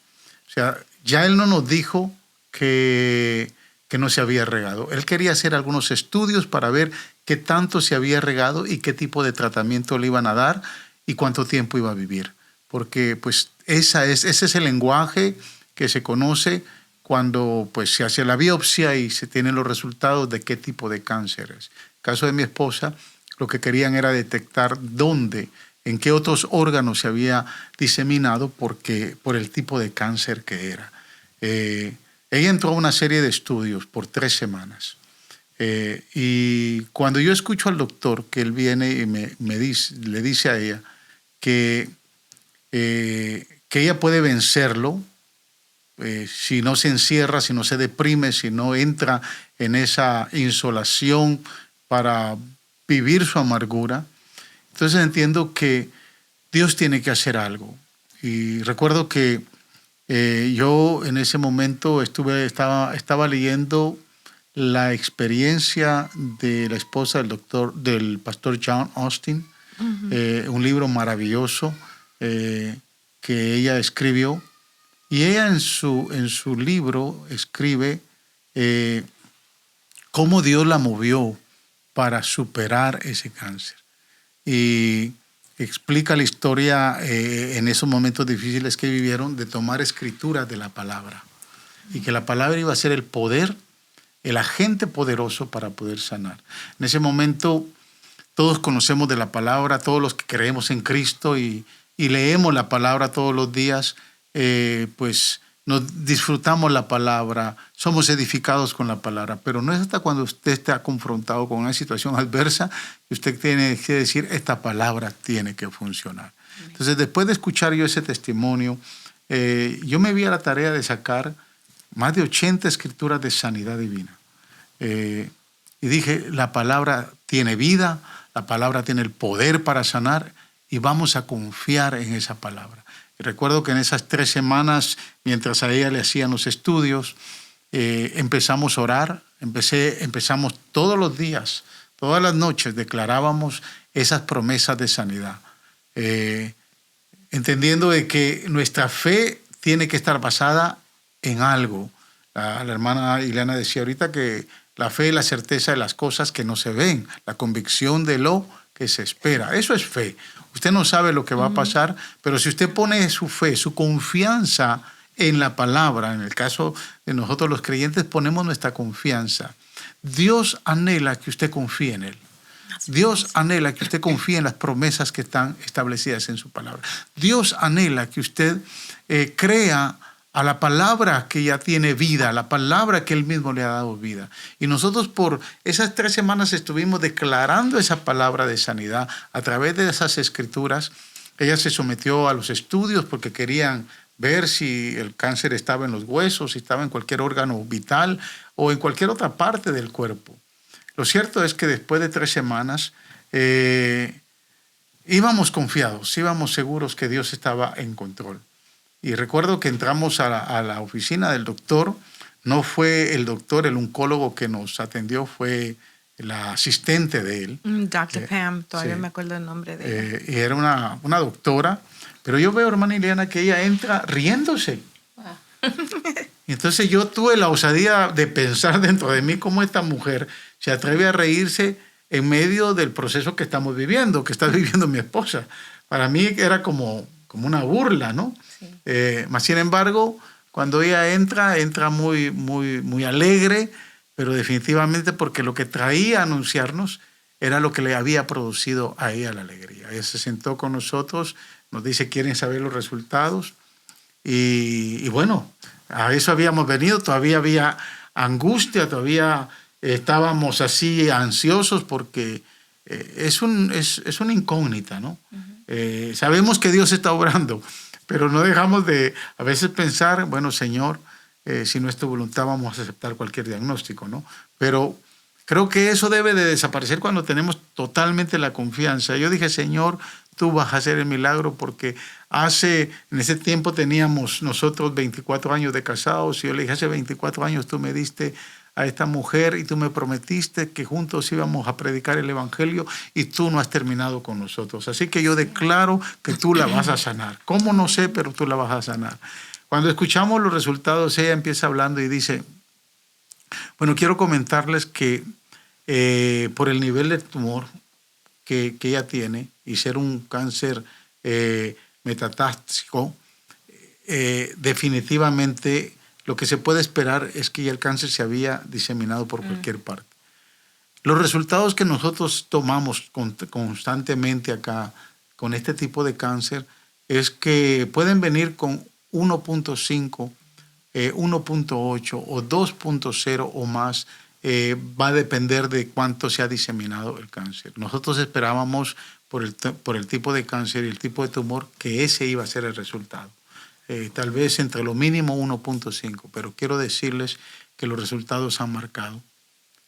O sea, ya él no nos dijo que no se había regado. Él quería hacer algunos estudios para ver qué tanto se había regado y qué tipo de tratamiento le iban a dar y cuánto tiempo iba a vivir. Porque pues ese es el lenguaje que se conoce cuando pues, se hace la biopsia y se tienen los resultados de qué tipo de cáncer es. En el caso de mi esposa, lo que querían era detectar dónde, en qué otros órganos se había diseminado por el tipo de cáncer que era. Ella entró a una serie de estudios por 3 semanas. Y cuando yo escucho al doctor que él viene y le dice a ella que ella puede vencerlo, si no se encierra, si no se deprime, si no entra en esa insolación para vivir su amargura, entonces entiendo que Dios tiene que hacer algo. Y recuerdo que yo en ese momento estaba leyendo la experiencia de la esposa del pastor John Austin, un libro maravilloso que ella escribió. Y ella en su libro escribe cómo Dios la movió para superar ese cáncer. Y explica la historia en esos momentos difíciles que vivieron de tomar escrituras de la palabra. Y que la palabra iba a ser el poder, el agente poderoso para poder sanar. En ese momento todos conocemos de la palabra, todos los que creemos en Cristo y leemos la palabra todos los días, pues nos disfrutamos la palabra, somos edificados con la palabra, pero no es hasta cuando usted está confrontado con una situación adversa que usted tiene que decir, esta palabra tiene que funcionar. Entonces, después de escuchar yo ese testimonio, yo me vi a la tarea de sacar más de 80 escrituras de sanidad divina. Y dije, la palabra tiene vida, la palabra tiene el poder para sanar y vamos a confiar en esa palabra. Y recuerdo que en esas 3 semanas, mientras a ella le hacían los estudios, empezamos a orar, empezamos todos los días, todas las noches, declarábamos esas promesas de sanidad, entendiendo de que nuestra fe tiene que estar basada en algo. La hermana Ileana decía ahorita que La fe es la certeza de las cosas que no se ven, la convicción de lo que se espera. Eso es fe. Usted no sabe lo que va a pasar, pero si usted pone su fe, su confianza en la palabra, en el caso de nosotros los creyentes ponemos nuestra confianza. Dios anhela que usted confíe en Él. Dios anhela que usted confíe en las promesas que están establecidas en su palabra. Dios anhela que usted crea a la palabra que ya tiene vida, a la palabra que Él mismo le ha dado vida. Y nosotros por esas 3 semanas estuvimos declarando esa palabra de sanidad a través de esas escrituras. Ella se sometió a los estudios porque querían ver si el cáncer estaba en los huesos, si estaba en cualquier órgano vital o en cualquier otra parte del cuerpo. Lo cierto es que después de 3 semanas íbamos confiados, íbamos seguros que Dios estaba en control. Y recuerdo que entramos a la oficina del doctor. No fue el doctor, el oncólogo que nos atendió, fue la asistente de él. Dr. Pam, todavía sí. Me acuerdo el nombre de ella. Y era una doctora, pero yo veo, hermana Ileana, que ella entra riéndose. Wow. Y entonces yo tuve la osadía de pensar dentro de mí cómo esta mujer se atreve a reírse en medio del proceso que estamos viviendo, que está viviendo mi esposa. Para mí era como una burla, ¿no? Sí. Mas, sin embargo, cuando ella entra muy, muy, muy alegre, pero definitivamente porque lo que traía a anunciarnos era lo que le había producido a ella la alegría. Ella se sentó con nosotros, nos dice, ¿quieren saber los resultados? Y bueno, a eso habíamos venido, todavía había angustia, todavía estábamos así ansiosos porque es una incógnita, ¿no? Uh-huh. Sabemos que Dios está obrando, pero no dejamos de a veces pensar, bueno, Señor, si no es tu voluntad vamos a aceptar cualquier diagnóstico, ¿no? Pero creo que eso debe de desaparecer cuando tenemos totalmente la confianza. Yo dije, Señor, tú vas a hacer el milagro porque en ese tiempo teníamos nosotros 24 años de casados y yo le dije, hace 24 años tú me diste a esta mujer y tú me prometiste que juntos íbamos a predicar el evangelio y tú no has terminado con nosotros. Así que yo declaro que tú la vas a sanar. ¿Cómo? No sé, pero tú la vas a sanar. Cuando escuchamos los resultados, ella empieza hablando y dice, bueno, quiero comentarles que por el nivel de tumor que ella tiene y ser un cáncer metatásico, definitivamente lo que se puede esperar es que ya el cáncer se había diseminado por cualquier parte. Los resultados que nosotros tomamos constantemente acá con este tipo de cáncer es que pueden venir con 1.5, 1.8 o 2.0 o más. Va a depender de cuánto se ha diseminado el cáncer. Nosotros esperábamos por el tipo de cáncer y el tipo de tumor que ese iba a ser el resultado. Tal vez entre lo mínimo 1.5, pero quiero decirles que los resultados han marcado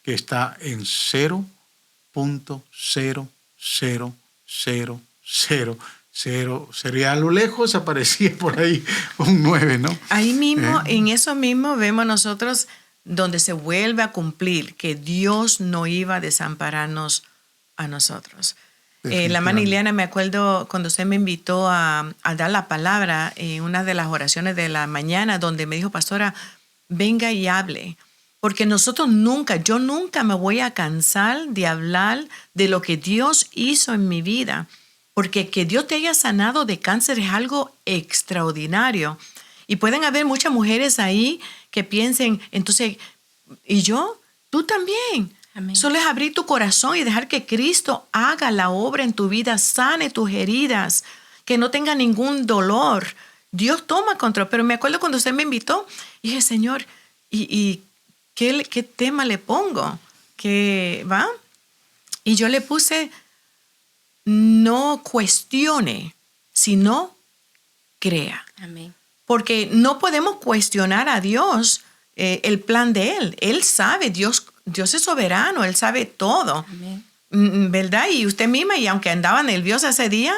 que está en 0.0000. Sería a lo lejos, aparecía por ahí un 9, ¿no? Ahí mismo, en eso mismo vemos nosotros donde se vuelve a cumplir que Dios no iba a desampararnos a nosotros. La hermana Ileana, me acuerdo cuando usted me invitó a dar la palabra en una de las oraciones de la mañana, donde me dijo, pastora, venga y hable. Porque yo nunca me voy a cansar de hablar de lo que Dios hizo en mi vida. Porque que Dios te haya sanado de cáncer es algo extraordinario. Y pueden haber muchas mujeres ahí que piensen, entonces, ¿y yo? Tú también. Amén. Solo es abrir tu corazón y dejar que Cristo haga la obra en tu vida, sane tus heridas, que no tenga ningún dolor. Dios toma control. Pero me acuerdo cuando usted me invitó, y dije, Señor, ¿y qué tema le pongo? ¿Qué va? Y yo le puse, no cuestione, sino crea. Amén. Porque no podemos cuestionar a Dios el plan de Él. Él sabe, Dios es soberano, Él sabe todo. Amén. ¿Verdad? Y usted misma, y aunque andaba nerviosa ese día,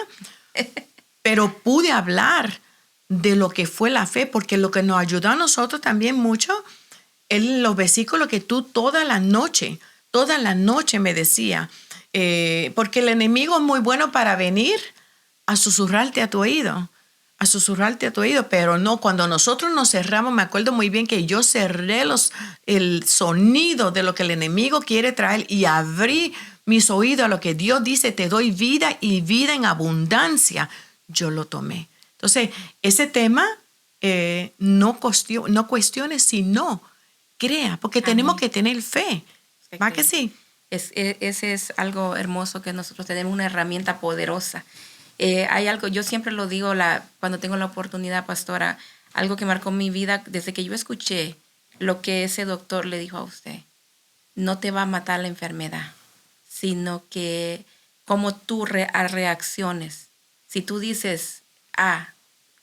pero pude hablar de lo que fue la fe, porque lo que nos ayudó a nosotros también mucho, los versículos que tú toda la noche me decía, porque el enemigo es muy bueno para venir a susurrarte a tu oído. a susurrarte a tu oído, pero no, cuando nosotros nos cerramos, me acuerdo muy bien que yo cerré el sonido de lo que el enemigo quiere traer y abrí mis oídos a lo que Dios dice, te doy vida y vida en abundancia. Yo lo tomé. Entonces, ese tema no cuestiones, sino crea, porque tenemos que tener fe. ¿Va que sí? Ese es algo hermoso, que nosotros tenemos una herramienta poderosa. Hay algo, yo siempre lo digo cuando tengo la oportunidad, pastora, algo que marcó mi vida desde que yo escuché lo que ese doctor le dijo a usted. No te va a matar la enfermedad, sino que como tú reacciones. Si tú dices,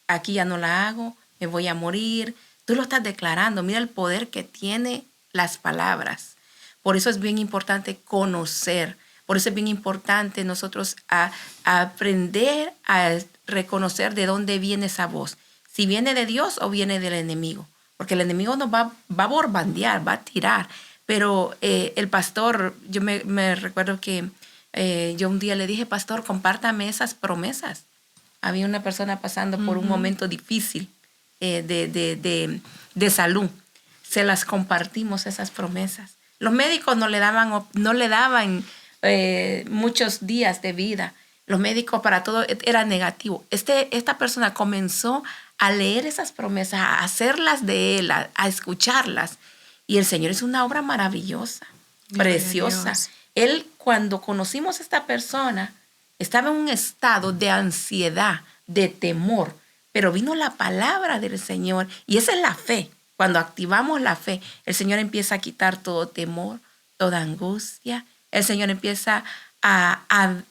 aquí ya no la hago, me voy a morir, tú lo estás declarando. Mira el poder que tiene las palabras. Por eso es bien importante conocer. Por eso es bien importante nosotros a aprender a reconocer de dónde viene esa voz. Si viene de Dios o viene del enemigo. Porque el enemigo nos va a borbandear, va a tirar. Pero el pastor, yo me recuerdo que yo un día le dije, pastor, compártame esas promesas. Había una persona pasando por un momento difícil de salud. Se las compartimos, esas promesas. Los médicos no le daban muchos días de vida. Los médicos para todo era negativo. Esta persona comenzó a leer esas promesas, a hacerlas de él, a escucharlas. Y el Señor es una obra maravillosa, preciosa. Él, cuando conocimos a esta persona, estaba en un estado de ansiedad, de temor. Pero vino la palabra del Señor y esa es la fe. Cuando activamos la fe, el Señor empieza a quitar todo temor, toda angustia. El Señor empieza a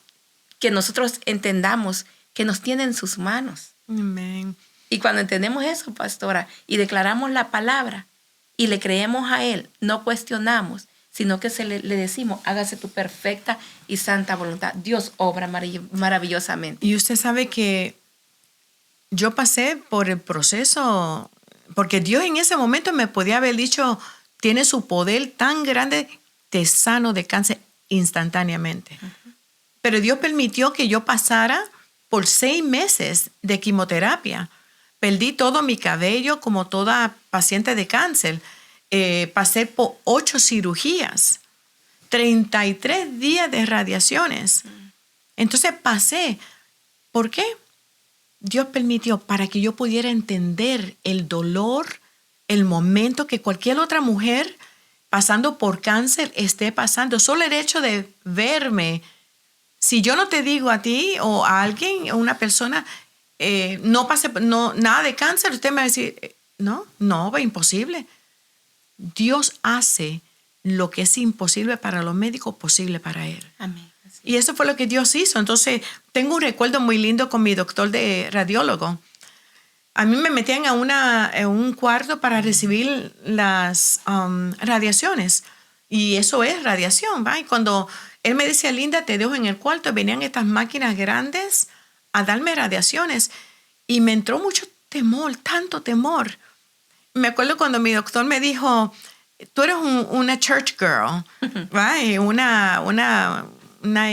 que nosotros entendamos que nos tiene en sus manos. Amén. Y cuando entendemos eso, pastora, y declaramos la palabra y le creemos a Él, no cuestionamos, sino que le decimos, hágase tu perfecta y santa voluntad. Dios obra maravillosamente. Y usted sabe que yo pasé por el proceso, porque Dios en ese momento me podía haber dicho, tiene su poder tan grande, te sano de cáncer instantáneamente. Uh-huh. Pero Dios permitió que yo pasara por 6 meses de quimioterapia. Perdí todo mi cabello como toda paciente de cáncer. Pasé por 8 cirugías, 33 días de radiaciones. Entonces pasé. ¿Por qué? Dios permitió para que yo pudiera entender el dolor, el momento que cualquier otra mujer pasando por cáncer esté pasando. Solo el hecho de verme. Si yo no te digo a ti o a alguien, a una persona, nada de cáncer, usted me va a decir, no, es imposible. Dios hace lo que es imposible para los médicos, posible para Él. Amén. Y eso fue lo que Dios hizo. Entonces, tengo un recuerdo muy lindo con mi doctor de radiólogo. A mí me metían en un cuarto para recibir las radiaciones. Y eso es radiación, ¿va? Y cuando él me decía, Linda, te dejo en el cuarto, venían estas máquinas grandes a darme radiaciones. Y me entró mucho temor, tanto temor. Me acuerdo cuando mi doctor me dijo, tú eres una church girl, ¿va? Una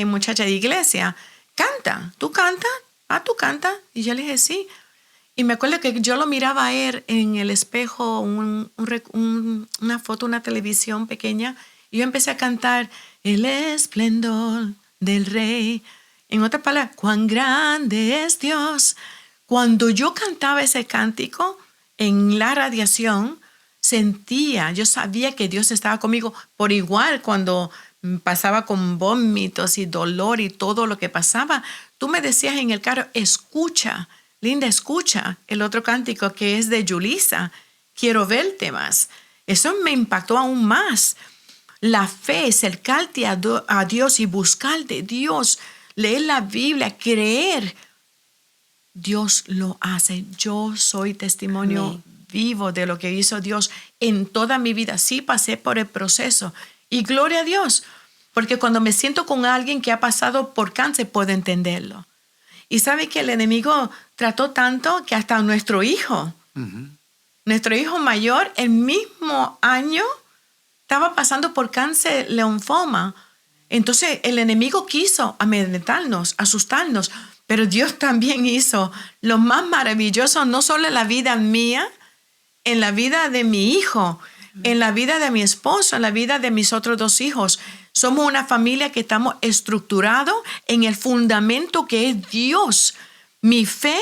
muchacha de iglesia. Canta. ¿Tú cantas? ¿Tú cantas? Y yo le dije, sí. Y me acuerdo que yo lo miraba a él en el espejo, una foto, una televisión pequeña, y yo empecé a cantar el esplendor del Rey. En otras palabras, cuán grande es Dios. Cuando yo cantaba ese cántico en la radiación, yo sabía que Dios estaba conmigo. Por igual, cuando pasaba con vómitos y dolor y todo lo que pasaba, tú me decías en el carro, escucha, Linda, escucha el otro cántico que es de Yulisa, quiero verte más. Eso me impactó aún más. La fe, acercarte a Dios y buscar de Dios, leer la Biblia, creer. Dios lo hace. Yo soy testimonio vivo de lo que hizo Dios en toda mi vida. Sí pasé por el proceso y gloria a Dios, porque cuando me siento con alguien que ha pasado por cáncer puedo entenderlo. Y sabe que el enemigo trató tanto que hasta nuestro hijo mayor, el mismo año, estaba pasando por cáncer linfoma. Entonces el enemigo quiso amedrentarnos, asustarnos, Pero Dios también hizo lo más maravilloso, no solo en la vida mía, en la vida de mi hijo, en la vida de mi esposo, en la vida de mis otros 2 hijos. Somos una familia que estamos estructurados en el fundamento que es Dios. Mi fe,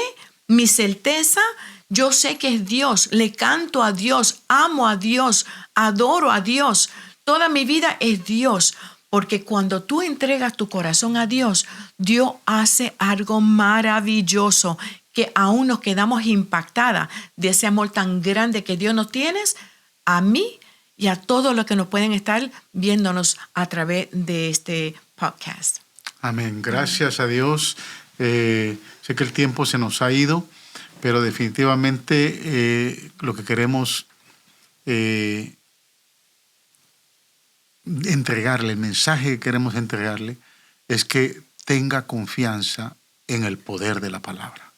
mi certeza, yo sé que es Dios. Le canto a Dios, amo a Dios, adoro a Dios. Toda mi vida es Dios. Porque cuando tú entregas tu corazón a Dios, Dios hace algo maravilloso que aún nos quedamos impactadas de ese amor tan grande que Dios nos tiene a mí y a todos los que nos pueden estar viéndonos a través de este podcast. Amén. Gracias a Dios. Sé que el tiempo se nos ha ido, pero definitivamente lo que queremos entregarle, el mensaje que queremos entregarle es que tenga confianza en el poder de la palabra.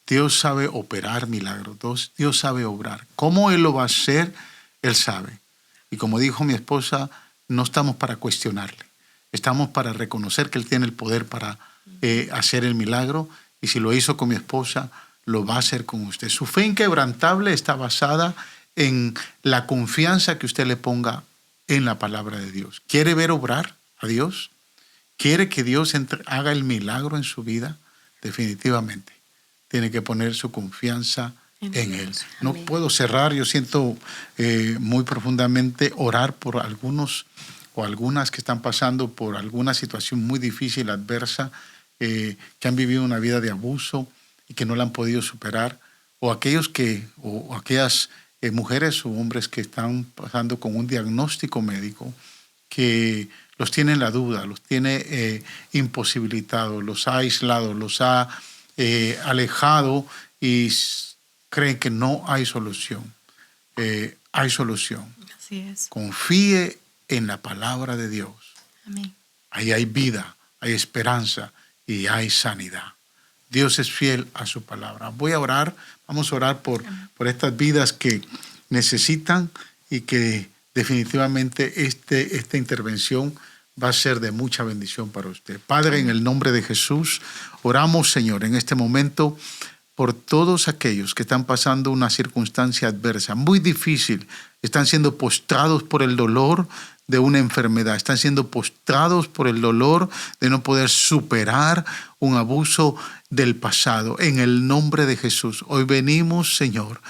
Dios sabe operar milagros, Dios sabe obrar. ¿Cómo Él lo va a hacer? Él sabe. Y como dijo mi esposa, no estamos para cuestionarle, estamos para reconocer que Él tiene el poder para hacer el milagro, y si lo hizo con mi esposa, lo va a hacer con usted. Su fe inquebrantable está basada en la confianza que usted le ponga en la palabra de Dios. ¿Quiere ver obrar a Dios? ¿Quiere que Dios haga el milagro en su vida? Definitivamente tiene que poner su confianza en Él. No puedo cerrar, yo siento muy profundamente orar por algunos o algunas que están pasando por alguna situación muy difícil, adversa, que han vivido una vida de abuso y que no la han podido superar, o aquellas mujeres o hombres que están pasando con un diagnóstico médico que los tiene en la duda, los tiene imposibilitados, los ha aislado, los ha alejado y creen que no hay solución. Hay solución. Así es. Confíe en la palabra de Dios. Amén. Ahí hay vida, hay esperanza y hay sanidad. Dios es fiel a su palabra. Voy a orar, vamos a orar por estas vidas que necesitan y que definitivamente esta intervención va a ser de mucha bendición para usted. Padre, en el nombre de Jesús, oramos, Señor, en este momento por todos aquellos que están pasando una circunstancia adversa, muy difícil, están siendo postrados por el dolor de una enfermedad, están siendo postrados por el dolor de no poder superar un abuso del pasado. En el nombre de Jesús, hoy venimos, Señor,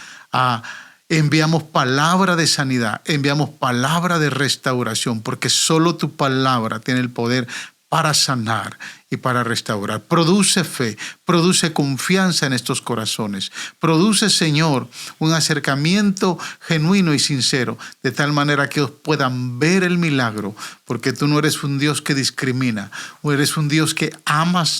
enviamos palabra de sanidad, enviamos palabra de restauración, porque solo tu palabra tiene el poder para sanar y para restaurar. Produce fe, produce confianza en estos corazones. Produce, Señor, un acercamiento genuino y sincero, de tal manera que ellos puedan ver el milagro, porque tú no eres un Dios que discrimina, o eres un Dios que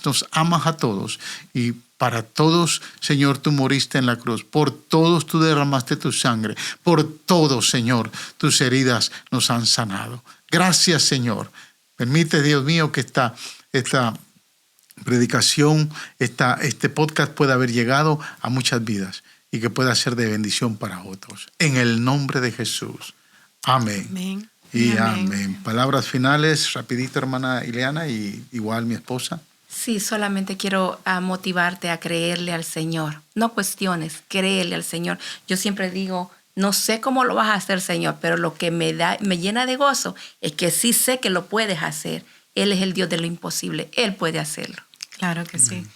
nos amas a todos, y para todos, Señor, tú moriste en la cruz. Por todos tú derramaste tu sangre. Por todos, Señor, tus heridas nos han sanado. Gracias, Señor. Permite, Dios mío, que esta predicación, este podcast pueda haber llegado a muchas vidas y que pueda ser de bendición para otros. En el nombre de Jesús. Amén. Amén. Y amén. Palabras finales, rapidito, hermana Ileana, y igual mi esposa. Sí, solamente quiero motivarte a creerle al Señor. No cuestiones, créele al Señor. Yo siempre digo, no sé cómo lo vas a hacer, Señor, pero lo que me llena de gozo es que sí sé que lo puedes hacer. Él es el Dios de lo imposible. Él puede hacerlo. Claro que sí.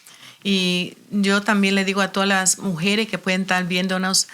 Y yo también le digo a todas las mujeres que pueden estar viéndonos,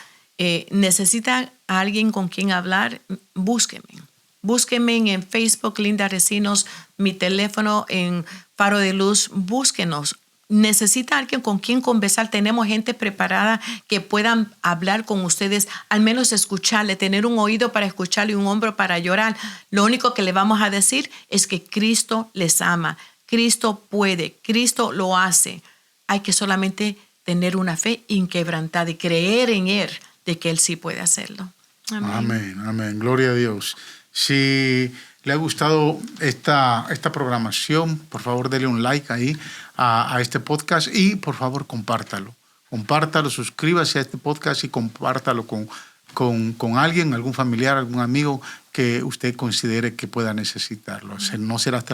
necesitan a alguien con quien hablar, búsquenme. Búsquenme en Facebook, Linda Recinos, mi teléfono en Faro de Luz, búsquenos. Necesita alguien con quien conversar. Tenemos gente preparada que puedan hablar con ustedes, al menos escucharle, tener un oído para escucharle y un hombro para llorar. Lo único que le vamos a decir es que Cristo les ama. Cristo puede, Cristo lo hace. Hay que solamente tener una fe inquebrantada y creer en Él de que Él sí puede hacerlo. Amén. Amén, amén. Gloria a Dios. Si le ha gustado esta programación, por favor dele un like ahí a este podcast y por favor compártalo. Compártalo, suscríbase a este podcast y compártalo con alguien, algún familiar, algún amigo que usted considere que pueda necesitarlo. No será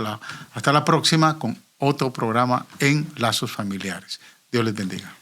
hasta la próxima con otro programa en Lazos Familiares. Dios les bendiga.